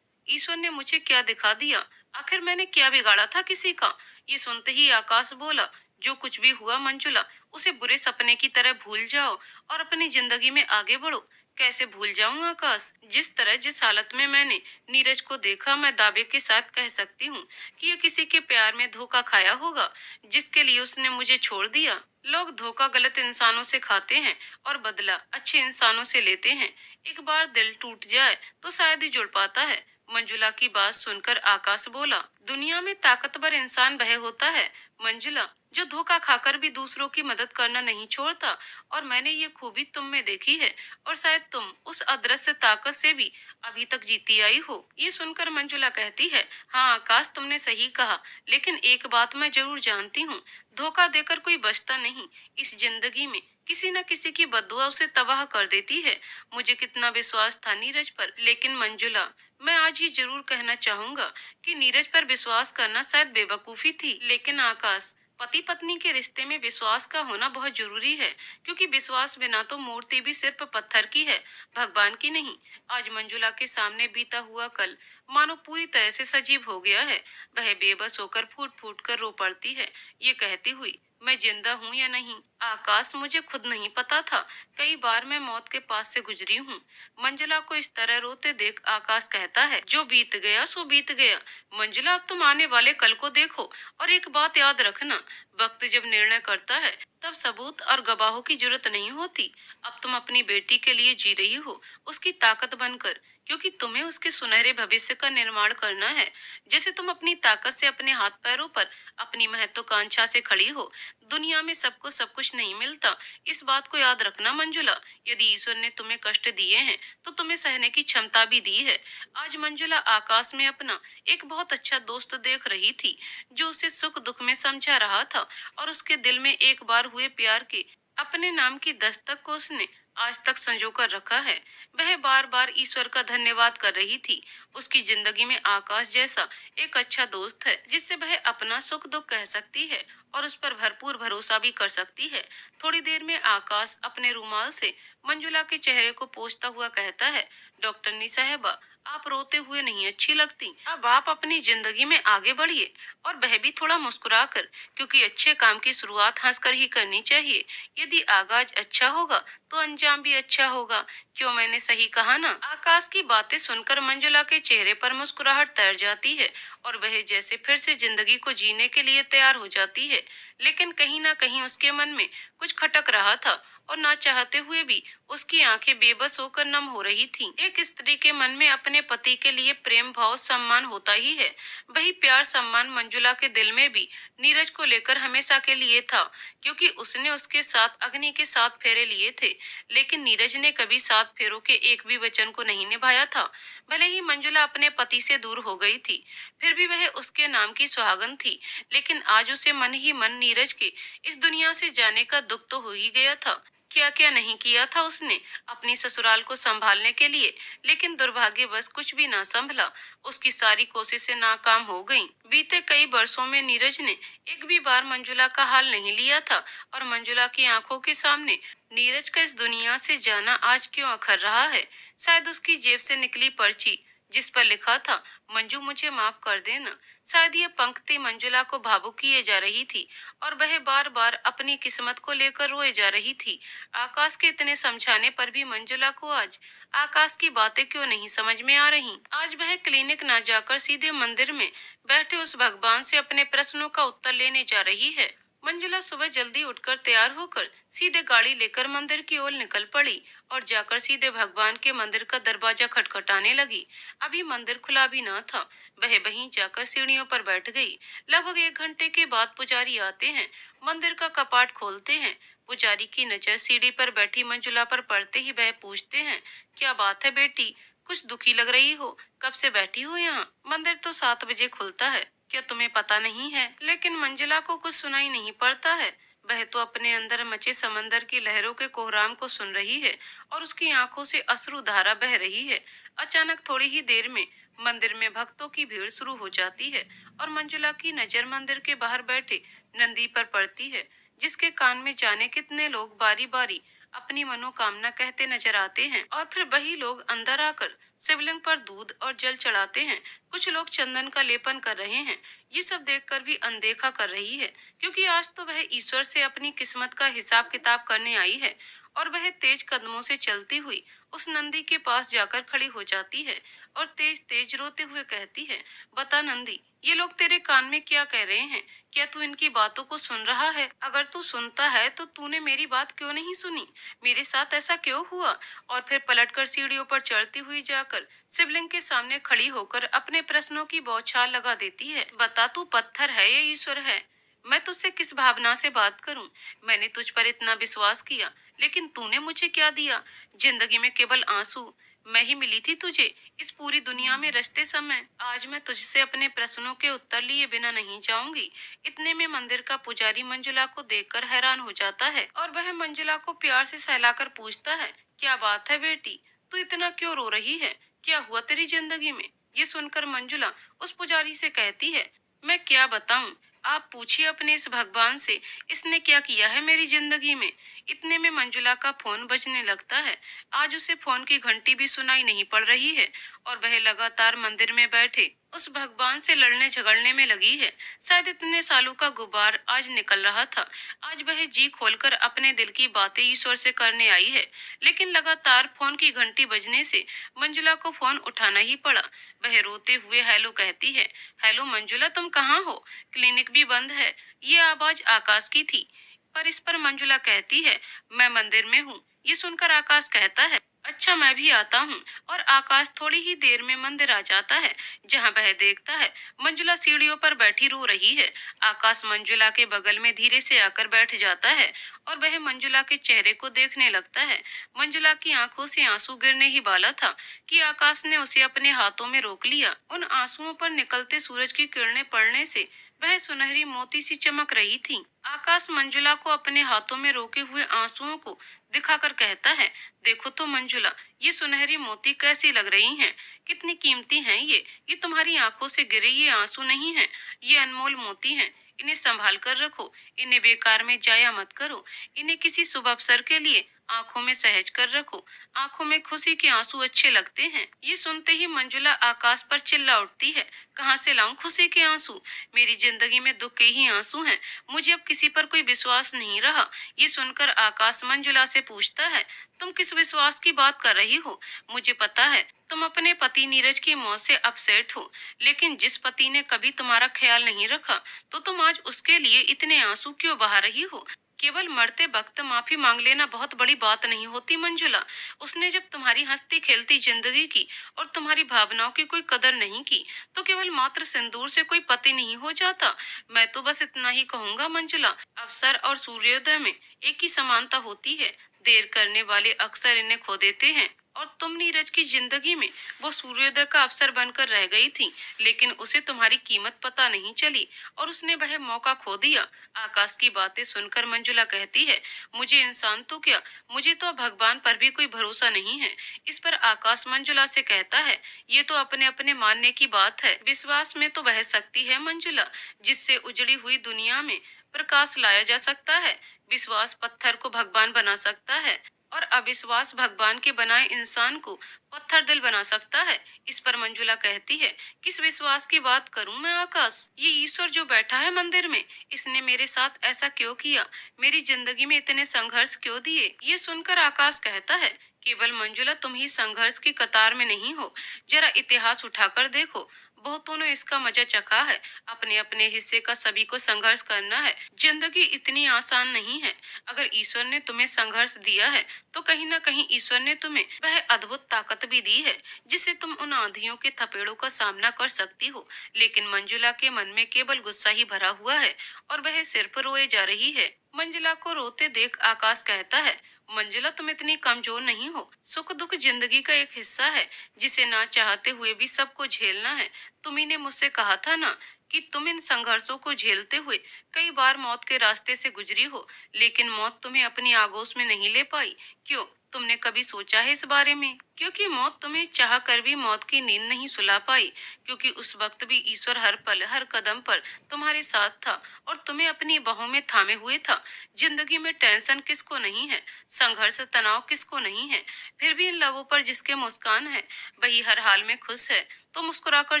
ईश्वर ने मुझे क्या दिखा दिया। आखिर मैंने क्या बिगाड़ा था किसी का? ये सुनते ही आकाश बोला, जो कुछ भी हुआ मंजुला, उसे बुरे सपने की तरह भूल जाओ और अपनी जिंदगी में आगे बढ़ो। कैसे भूल जाऊं आकाश? जिस तरह जिस हालत में मैंने नीरज को देखा, मैं दावे के साथ कह सकती हूँ कि ये किसी के प्यार में धोखा खाया होगा जिसके लिए उसने मुझे छोड़ दिया। लोग धोखा गलत इंसानों से खाते हैं और बदला अच्छे इंसानों से लेते हैं। एक बार दिल टूट जाए तो शायद ही जुड़ पाता है। मंजुला की बात सुनकर आकाश बोला, दुनिया में ताकतवर इंसान वह होता है मंजुला जो धोखा खाकर भी दूसरों की मदद करना नहीं छोड़ता। और मैंने ये खूबी तुम में देखी है और शायद तुम उस अदृश्य ताकत से भी अभी तक जीती आई हो। ये सुनकर मंजुला कहती है, हाँ आकाश, तुमने सही कहा, लेकिन एक बात मैं जरूर जानती हूँ, धोखा देकर कोई बचता नहीं। इस जिंदगी में किसी न किसी की बददुआ उसे तबाह कर देती है। मुझे कितना विश्वास था नीरज पर, लेकिन मंजुला, मैं आज ही जरूर कहना चाहूंगा कि नीरज पर विश्वास करना शायद बेवकूफी थी, लेकिन आकाश, पति पत्नी के रिश्ते में विश्वास का होना बहुत जरूरी है, क्योंकि विश्वास बिना तो मूर्ति भी सिर्फ पत्थर की है, भगवान की नहीं। आज मंजुला के सामने बीता हुआ कल मानो पूरी तरह से सजीव हो गया है। वह बेबस होकर फूट फूट कर रो पड़ती है, ये कहती हुई, मैं जिंदा हूँ या नहीं। आकाश, मुझे खुद नहीं पता था। कई बार मैं मौत के पास से गुजरी हूँ। मंजुला को इस तरह रोते देख आकाश कहता है, जो बीत गया सो बीत गया। मंजुला, अब तुम आने वाले कल को देखो और एक बात याद रखना, वक्त जब निर्णय करता है तब सबूत और गवाहों की जरूरत नहीं होती। अब तुम अपनी बेटी के लिए जी रही हो, उसकी ताकत बनकर, क्योंकि तुम्हें उसके सुनहरे भविष्य का निर्माण करना है। जैसे तुम अपनी ताकत से अपने हाथ पैरों पर, अपनी महत्वाकांक्षा से खड़ी हो। दुनिया में सबको सब कुछ नहीं मिलता, इस बात को याद रखना मंजुला। यदि ईश्वर ने तुम्हें कष्ट दिए हैं तो तुम्हें सहने की क्षमता भी दी है। आज मंजुला आकाश में अपना एक बहुत अच्छा दोस्त देख रही थी, जो उसे सुख दुख में समझा रहा था, और उसके दिल में एक बार हुए प्यार के अपने नाम की दस्तक को उसने आज तक संजो कर रखा है। वह बार बार ईश्वर का धन्यवाद कर रही थी। उसकी जिंदगी में आकाश जैसा एक अच्छा दोस्त है, जिससे वह अपना सुख दुख कह सकती है और उस पर भरपूर भरोसा भी कर सकती है। थोड़ी देर में आकाश अपने रूमाल से मंजुला के चेहरे को पोंछता हुआ कहता है, डॉक्टरनी साहबा, आप रोते हुए नहीं अच्छी लगती। अब आप अपनी जिंदगी में आगे बढ़िए, और वह भी थोड़ा मुस्कुरा कर, क्योंकि अच्छे काम की शुरुआत हंसकर ही करनी चाहिए। यदि आगाज अच्छा होगा तो अंजाम भी अच्छा होगा। क्यों, मैंने सही कहा ना? आकाश की बातें सुनकर मंजुला के चेहरे पर मुस्कुराहट तैर जाती है, और वह जैसे फिर से जिंदगी को जीने के लिए तैयार हो जाती है। लेकिन कहीं ना कहीं उसके मन में कुछ खटक रहा था, और ना चाहते हुए भी उसकी आंखें बेबस होकर नम हो रही थीं। एक स्त्री के मन में अपने पति के लिए प्रेम भाव सम्मान होता ही है। वही प्यार सम्मान मंजुला के दिल में भी नीरज को लेकर हमेशा के लिए था, क्योंकि उसने उसके साथ अग्नि के 7 फेरे लिए थे। लेकिन नीरज ने कभी 7 फेरों के एक भी वचन को नहीं निभाया था। भले ही मंजुला अपने पति से दूर हो गई थी, फिर भी वह उसके नाम की सुहागन थी। लेकिन आज उसे मन ही मन नीरज के इस दुनिया से जाने का दुख तो हो ही गया था। क्या क्या नहीं किया था उसने अपनी ससुराल को संभालने के लिए, लेकिन दुर्भाग्यवश कुछ भी ना संभला। उसकी सारी कोशिशें नाकाम हो गईं। बीते कई वर्षों में नीरज ने एक भी बार मंजुला का हाल नहीं लिया था, और मंजुला की आंखों के सामने नीरज का इस दुनिया से जाना आज क्यों अखर रहा है? शायद उसकी जेब से निकली पर्ची, जिस पर लिखा था, मंजू मुझे माफ कर देना। शायद ये पंक्ति मंजुला को भावुक किए जा रही थी, और वह बार बार अपनी किस्मत को लेकर रोए जा रही थी। आकाश के इतने समझाने पर भी मंजुला को आज आकाश की बातें क्यों नहीं समझ में आ रही। आज वह क्लिनिक ना जाकर सीधे मंदिर में बैठे उस भगवान से अपने प्रश्नों का उत्तर लेने जा रही है। मंजुला सुबह जल्दी उठकर तैयार होकर सीधे गाड़ी लेकर मंदिर की ओर निकल पड़ी, और जाकर सीधे भगवान के मंदिर का दरवाजा खटखटाने लगी। अभी मंदिर खुला भी ना था। वह वहीं जाकर सीढ़ियों पर बैठ गई। लगभग 1 घंटे के बाद पुजारी आते हैं, मंदिर का कपाट खोलते हैं। पुजारी की नजर सीढ़ी पर बैठी मंजुला पर पड़ते ही वह पूछते हैं, क्या बात है बेटी, कुछ दुखी लग रही हो? कब से बैठी हो यहाँ? मंदिर तो 7 बजे खुलता है, क्या तुम्हें पता नहीं है? लेकिन मंजुला को कुछ सुनाई नहीं पड़ता है। वह तो अपने अंदर मचे समंदर की लहरों के कोहराम को सुन रही है, और उसकी आंखों से अश्रु धारा बह रही है। अचानक थोड़ी ही देर में मंदिर में भक्तों की भीड़ शुरू हो जाती है, और मंजुला की नजर मंदिर के बाहर बैठे नंदी पर पड़ती है, जिसके कान में जाने कितने लोग बारी बारी अपनी मनोकामना कहते नजर आते हैं। और फिर वही लोग अंदर आकर शिवलिंग पर दूध और जल चढ़ाते हैं। कुछ लोग चंदन का लेपन कर रहे हैं। ये सब देखकर भी अनदेखा कर रही है, क्योंकि आज तो वह ईश्वर से अपनी किस्मत का हिसाब किताब करने आई है। और वह तेज कदमों से चलती हुई उस नंदी के पास जाकर खड़ी हो जाती है, और तेज तेज रोते हुए कहती है, बता नंदी, ये लोग तेरे कान में क्या कह रहे हैं? क्या तू इनकी बातों को सुन रहा है? अगर तू सुनता है तो तूने मेरी बात क्यों नहीं सुनी? मेरे साथ ऐसा क्यों हुआ? और फिर पलटकर सीढ़ियों पर चढ़ती हुई जाकर शिवलिंग के सामने खड़ी होकर अपने प्रश्नों की बौछार लगा देती है। बता, तू पत्थर है या ईश्वर है? मैं तुझसे किस भावना से बात करूं? मैंने तुझ पर इतना विश्वास किया, लेकिन तूने मुझे क्या दिया? जिंदगी में केवल आंसू। मैं ही मिली थी तुझे इस पूरी दुनिया में रचते समय। आज मैं तुझसे अपने प्रश्नों के उत्तर लिए बिना नहीं जाऊंगी। इतने में मंदिर का पुजारी मंजुला को देखकर हैरान हो जाता है, और वह मंजुला को प्यार से सहलाकर पूछता है, क्या बात है बेटी, तू इतना क्यों रो रही है? क्या हुआ तेरी जिंदगी में? ये सुनकर मंजुला उस पुजारी से कहती है, मैं क्या बताऊं, आप पूछिए अपने इस भगवान से, इसने क्या किया है मेरी जिंदगी में। इतने में मंजुला का फोन बजने लगता है। आज उसे फोन की घंटी भी सुनाई नहीं पड़ रही है, और वह लगातार मंदिर में बैठे उस भगवान से लड़ने झगड़ने में लगी है। शायद इतने सालों का गुबार आज निकल रहा था। आज वह जी खोलकर अपने दिल की बातें ईश्वर से करने आई है। लेकिन लगातार फोन की घंटी बजने से मंजुला को फोन उठाना ही पड़ा। वह रोते हुए हेलो कहती है। हेलो मंजुला, तुम कहाँ हो? क्लिनिक भी बंद है। ये आवाज आकाश की थी। पर इस पर मंजुला कहती है, मैं मंदिर में हूँ। ये सुनकर आकाश कहता है, अच्छा मैं भी आता हूँ। और आकाश थोड़ी ही देर में मंदिर आ जाता है, जहाँ वह देखता है मंजुला सीढ़ियों पर बैठी रो रही है। आकाश मंजुला के बगल में धीरे से आकर बैठ जाता है और वह मंजुला के चेहरे को देखने लगता है। मंजुला की आंखों से आंसू गिरने ही वाला था कि आकाश ने उसे अपने हाथों में रोक लिया। उन आंसुओं पर निकलते सूरज की किरणें पड़ने से वह सुनहरी मोती सी चमक रही थी। आकाश मंजुला को अपने हाथों में रोके हुए आंसुओं को दिखाकर कहता है, देखो तो मंजुला, ये सुनहरी मोती कैसी लग रही हैं? कितनी कीमती हैं ये तुम्हारी आंखों से गिरे ये आंसू नहीं हैं, ये अनमोल मोती हैं। इन्हें संभाल कर रखो, इन्हें बेकार में जाया मत करो। इन्हें किसी शुभ अवसर के लिए आंखों में सहेज कर रखो। आंखों में खुशी के आंसू अच्छे लगते हैं। ये सुनते ही मंजुला आकाश पर चिल्ला उठती है, कहाँ से लाऊं खुशी के आंसू? मेरी जिंदगी में दुख के ही आंसू हैं। मुझे अब किसी पर कोई विश्वास नहीं रहा। ये सुनकर आकाश मंजुला से पूछता है, तुम किस विश्वास की बात कर रही हो? मुझे पता है तुम अपने पति नीरज की मौत से अपसेट हो, लेकिन जिस पति ने कभी तुम्हारा ख्याल नहीं रखा, तो तुम आज उसके लिए इतने आंसू क्यों बहा रही हो? केवल मरते वक्त माफी मांग लेना बहुत बड़ी बात नहीं होती मंजुला। उसने जब तुम्हारी हंसती खेलती जिंदगी की और तुम्हारी भावनाओं की कोई कदर नहीं की, तो केवल मात्र सिंदूर से कोई पति नहीं हो जाता। मैं तो बस इतना ही कहूंगा मंजुला, अवसर और सूर्योदय में एक ही समानता होती है। देर करने वाले अक्सर इन्हें खो देते हैं। और तुम नीरज की जिंदगी में वो सूर्योदय का अवसर बनकर रह गई थी, लेकिन उसे तुम्हारी कीमत पता नहीं चली और उसने वह मौका खो दिया। आकाश की बातें सुनकर मंजुला कहती है, मुझे इंसान तो क्या, मुझे तो अब भगवान पर भी कोई भरोसा नहीं है। इस पर आकाश मंजुला से कहता है, ये तो अपने अपने मानने की बात है। विश्वास में तो वह शक्ति है मंजुला, जिससे उजड़ी हुई दुनिया में प्रकाश लाया जा सकता है। विश्वास पत्थर को भगवान बना सकता है और अविश्वास भगवान के बनाए इंसान को पत्थर दिल बना सकता है। इस पर मंजुला कहती है, किस विश्वास की बात करूं मैं आकाश? ये ईश्वर जो बैठा है मंदिर में, इसने मेरे साथ ऐसा क्यों किया? मेरी जिंदगी में इतने संघर्ष क्यों दिए? ये सुनकर आकाश कहता है, केवल मंजुला तुम ही संघर्ष की कतार में नहीं हो। जरा इतिहास उठाकर देखो, बहुतों ने इसका मजा चखा है। अपने अपने हिस्से का सभी को संघर्ष करना है। जिंदगी इतनी आसान नहीं है। अगर ईश्वर ने तुम्हें संघर्ष दिया है, तो कहीं ना कहीं ईश्वर ने तुम्हें वह अद्भुत ताकत भी दी है, जिससे तुम उन आंधियों के थपेड़ों का सामना कर सकती हो। लेकिन मंजुला के मन में केवल गुस्सा ही भरा हुआ है और वह सिर्फ रोए जा रही है। मंजुला को रोते देख आकाश कहता है, मंजुला तुम इतनी कमजोर नहीं हो। सुख दुख जिंदगी का एक हिस्सा है, जिसे ना चाहते हुए भी सबको झेलना है। तुम्ही ने मुझसे कहा था ना कि तुम इन संघर्षों को झेलते हुए कई बार मौत के रास्ते से गुजरी हो, लेकिन मौत तुम्हें अपनी आगोश में नहीं ले पाई। क्यों? तुमने कभी सोचा है इस बारे में? क्योंकि मौत तुम्हें चाह कर भी मौत की नींद नहीं सुला पाई, क्योंकि उस वक्त भी ईश्वर हर पल हर कदम पर तुम्हारे साथ था और तुम्हें अपनी बाहों में थामे हुए था। जिंदगी में टेंशन किसको नहीं है, संघर्ष तनाव किसको नहीं है, फिर भी इन लबों पर जिसके मुस्कान है, वही हर हाल में खुश है। तो मुस्कुराकर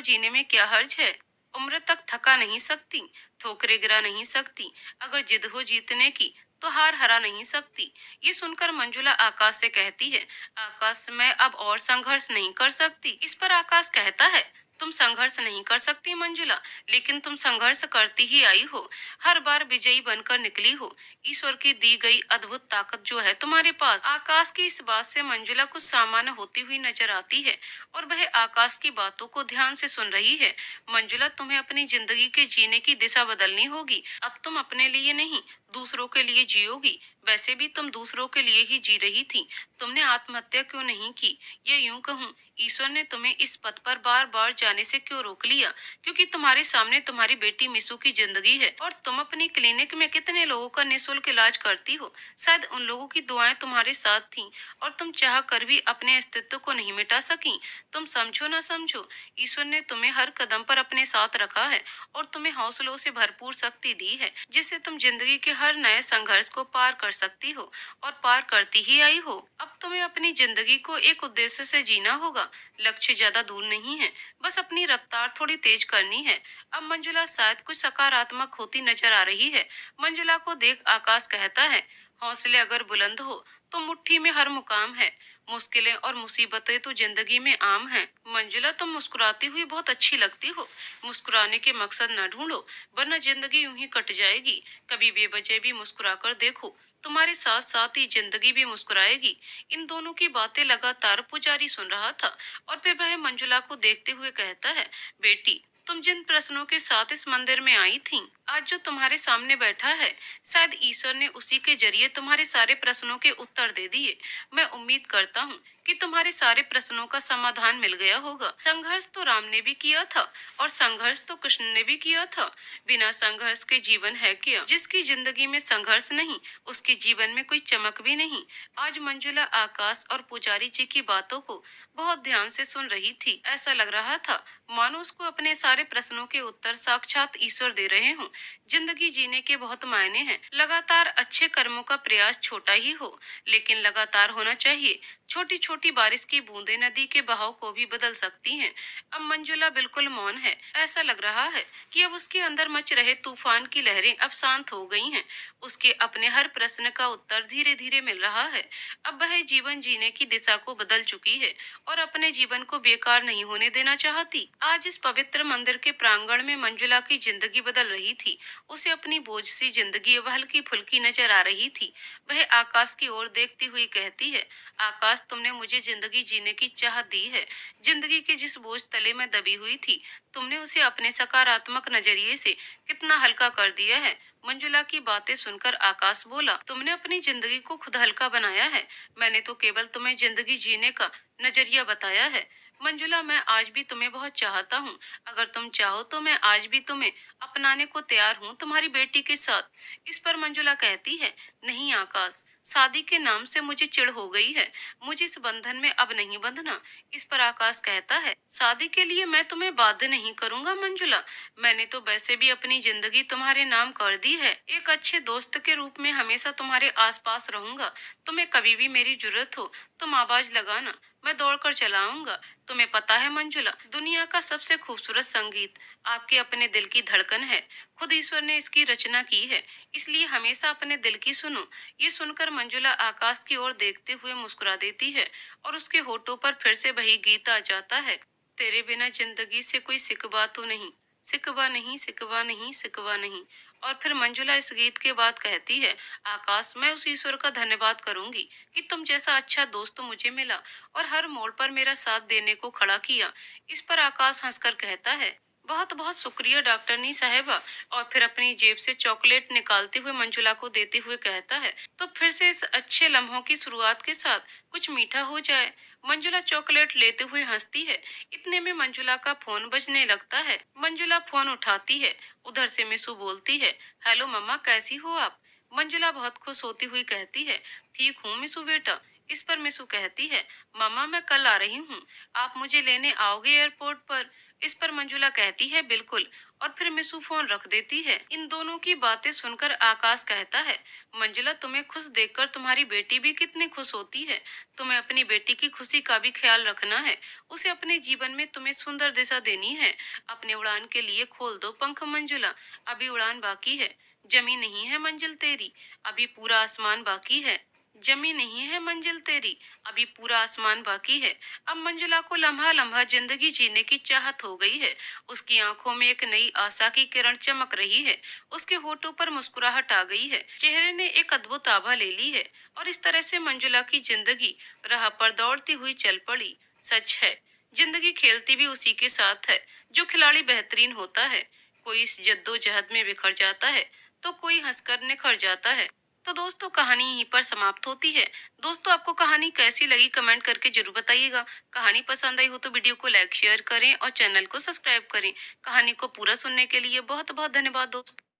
जीने में क्या हर्ज है? उम्र तक थका नहीं सकती, ठोकरे गिरा नहीं सकती। अगर जिद हो जीतने की, तो हार हरा नहीं सकती। ये सुनकर मंजुला आकाश से कहती है, आकाश मैं अब और संघर्ष नहीं कर सकती। इस पर आकाश कहता है, तुम संघर्ष नहीं कर सकती मंजुला, लेकिन तुम संघर्ष करती ही आई हो। हर बार विजयी बनकर निकली हो। ईश्वर की दी गई अद्भुत ताकत जो है तुम्हारे पास। आकाश की इस बात से मंजुला कुछ सामान्य होती हुई नजर आती है और वह आकाश की बातों को ध्यान से सुन रही है। मंजुला, तुम्हें अपनी जिंदगी के जीने की दिशा बदलनी होगी। अब तुम अपने लिए नहीं, दूसरों के लिए जियोगी। वैसे भी तुम दूसरों के लिए ही जी रही थी। तुमने आत्महत्या क्यों नहीं की? या यूं कहूं, ईश्वर ने तुम्हें इस पथ पर बार बार जाने से क्यों रोक लिया? क्योंकि तुम्हारे सामने तुम्हारी बेटी मिसू की जिंदगी है और तुम अपनी क्लिनिक में कितने लोगों का निःशुल्क इलाज करती हो। शायद उन लोगों की दुआएं तुम्हारे साथ थीं और तुम चाह कर भी अपने अस्तित्व को नहीं मिटा सकी। तुम समझो ना समझो, ईश्वर ने तुम्हें हर कदम पर अपने साथ रखा है और तुम्हें हौसलों से भरपूर शक्ति दी है, जिससे तुम जिंदगी के हर हर नए संघर्ष को पार कर सकती हो और पार करती ही आई हो। अब तुम्हें अपनी जिंदगी को एक उद्देश्य से जीना होगा। लक्ष्य ज्यादा दूर नहीं है, बस अपनी रफ्तार थोड़ी तेज करनी है। अब मंजुला शायद कुछ सकारात्मक होती नजर आ रही है। मंजुला को देख आकाश कहता है, हौसले अगर बुलंद हो तो मुट्ठी में हर मुकाम है। मुश्किलें और मुसीबतें तो जिंदगी में आम हैं। मंजुला, तुम मुस्कुराती हुई बहुत अच्छी लगती हो। मुस्कुराने के मकसद न ढूंढो, वरना जिंदगी यूं ही कट जाएगी। कभी बेवजह भी मुस्कुरा कर देखो, तुम्हारे साथ साथ ही जिंदगी भी मुस्कुराएगी। इन दोनों की बातें लगातार पुजारी सुन रहा था और फिर वह मंजुला को देखते हुए कहता है, बेटी, तुम जिन प्रश्नों के साथ इस मंदिर में आई थीं, आज जो तुम्हारे सामने बैठा है, शायद ईश्वर ने उसी के जरिए तुम्हारे सारे प्रश्नों के उत्तर दे दिए। मैं उम्मीद करता हूँ कि तुम्हारे सारे प्रश्नों का समाधान मिल गया होगा। संघर्ष तो राम ने भी किया था और संघर्ष तो कृष्ण ने भी किया था। बिना संघर्ष के जीवन है क्या? जिसकी जिंदगी में संघर्ष नहीं, उसके जीवन में कोई चमक भी नहीं। आज मंजुला आकाश और पुजारी जी की बातों को बहुत ध्यान से सुन रही थी। ऐसा लग रहा था मानो उसको अपने सारे प्रश्नों के उत्तर साक्षात ईश्वर दे रहे हों। जिंदगी जीने के बहुत मायने हैं। लगातार अच्छे कर्मों का प्रयास छोटा ही हो, लेकिन लगातार होना चाहिए। छोटी छोटी बारिश की बूंदें नदी के बहाव को भी बदल सकती हैं। अब मंजुला बिल्कुल मौन है। ऐसा लग रहा है कि अब उसके अंदर मच रहे तूफान की लहरें अब शांत हो गई हैं। उसके अपने हर प्रश्न का उत्तर धीरे धीरे मिल रहा है। अब वह जीवन जीने की दिशा को बदल चुकी है और अपने जीवन को बेकार नहीं होने देना चाहती। आज इस पवित्र मंदिर के प्रांगण में मंजुला की जिंदगी बदल रही थी। उसे अपनी बोझ सी जिंदगी अब हल्की फुल्की नजर आ रही थी। वह आकाश की ओर देखती हुई कहती है, आकाश, तुमने मुझे जिंदगी जीने की चाह दी है। जिंदगी के जिस बोझ तले मैं दबी हुई थी, तुमने उसे अपने सकारात्मक नजरिए से कितना हल्का कर दिया है। मंजुला की बातें सुनकर आकाश बोला, तुमने अपनी जिंदगी को खुद हल्का बनाया है। मैंने तो केवल तुम्हें जिंदगी जीने का नजरिया बताया है। मंजुला, मैं आज भी तुम्हें बहुत चाहता हूँ। अगर तुम चाहो तो मैं आज भी तुम्हें अपनाने को तैयार हूँ, तुम्हारी बेटी के साथ। इस पर मंजुला कहती है, नहीं आकाश, शादी के नाम से मुझे चिढ़ हो गई है। मुझे इस बंधन में अब नहीं बंधना। इस पर आकाश कहता है, शादी के लिए मैं तुम्हें बाध्य नहीं करूंगा मंजुला। मैंने तो वैसे भी अपनी जिंदगी तुम्हारे नाम कर दी है। एक अच्छे दोस्त के रूप में हमेशा तुम्हारे आसपास रहूंगा। तुम्हें कभी भी मेरी जरूरत हो, तुम आवाज लगाना, मैं दौड़कर चला आऊंगा। तुम्हें पता है मंजुला, दुनिया का सबसे खूबसूरत संगीत आपके अपने दिल की धड़कन है। खुद ईश्वर ने इसकी रचना की है, इसलिए हमेशा अपने दिल की सुनो। ये सुनकर मंजुला आकाश की ओर देखते हुए मुस्कुरा देती है और उसके होठों पर फिर से वही गीत आ जाता है, तेरे बिना जिंदगी से कोई सिकवा तो नहीं, सिकवा नहीं, सिकवा नहीं, सिकवा नहीं। और फिर मंजुला इस गीत के बाद कहती है, आकाश, मैं उस ईश्वर का धन्यवाद करूंगी कि तुम जैसा अच्छा दोस्त मुझे मिला और हर मोड़ पर मेरा साथ देने को खड़ा किया। इस पर आकाश हंसकर कहता है, बहुत बहुत शुक्रिया डॉक्टरनी साहेबा। और फिर अपनी जेब से चॉकलेट निकालते हुए मंजुला को देते हुए कहता है, तो फिर से इस अच्छे लम्हों की शुरुआत के साथ कुछ मीठा हो जाए। मंजुला चॉकलेट लेते हुए हंसती है। इतने में मंजुला का फोन बजने लगता है। मंजुला फोन उठाती है। उधर से मिसू बोलती है, हेलो मम्मा, कैसी हो आप? मंजुला बहुत खुश होती हुई कहती है, ठीक हूँ मिसू बेटा। इस पर मिसू कहती है, मम्मा, मैं कल आ रही हूँ, आप मुझे लेने आओगे एयरपोर्ट पर? इस पर मंजुला कहती है, बिल्कुल। और फिर मिसू फोन रख देती है। इन दोनों की बातें सुनकर आकाश कहता है, मंजुला, तुम्हें खुश देखकर तुम्हारी बेटी भी कितनी खुश होती है। तुम्हें अपनी बेटी की खुशी का भी ख्याल रखना है। उसे अपने जीवन में तुम्हें सुंदर दिशा देनी है। अपने उड़ान के लिए खोल दो पंख मंजुला, अभी उड़ान बाकी है। जमी नहीं है मंजिल तेरी, अभी पूरा आसमान बाकी है। जमी नहीं है मंजिल तेरी, अभी पूरा आसमान बाकी है। अब मंजुला को लम्हा लम्हा जिंदगी जीने की चाहत हो गई है। उसकी आंखों में एक नई आशा की किरण चमक रही है। उसके होठों पर मुस्कुराहट आ गई है। चेहरे ने एक अद्भुत आभा ले ली है। और इस तरह से मंजुला की जिंदगी राह पर दौड़ती हुई चल पड़ी। सच है, जिंदगी खेलती भी उसी के साथ है जो खिलाड़ी बेहतरीन होता है। कोई इस जद्दोजहद में बिखर जाता है तो कोई हंसकर निखर जाता है। तो दोस्तों, कहानी यहीं पर समाप्त होती है। दोस्तों, आपको कहानी कैसी लगी कमेंट करके जरूर बताइएगा। कहानी पसंद आई हो तो वीडियो को लाइक शेयर करें और चैनल को सब्सक्राइब करें। कहानी को पूरा सुनने के लिए बहुत बहुत धन्यवाद दोस्तों।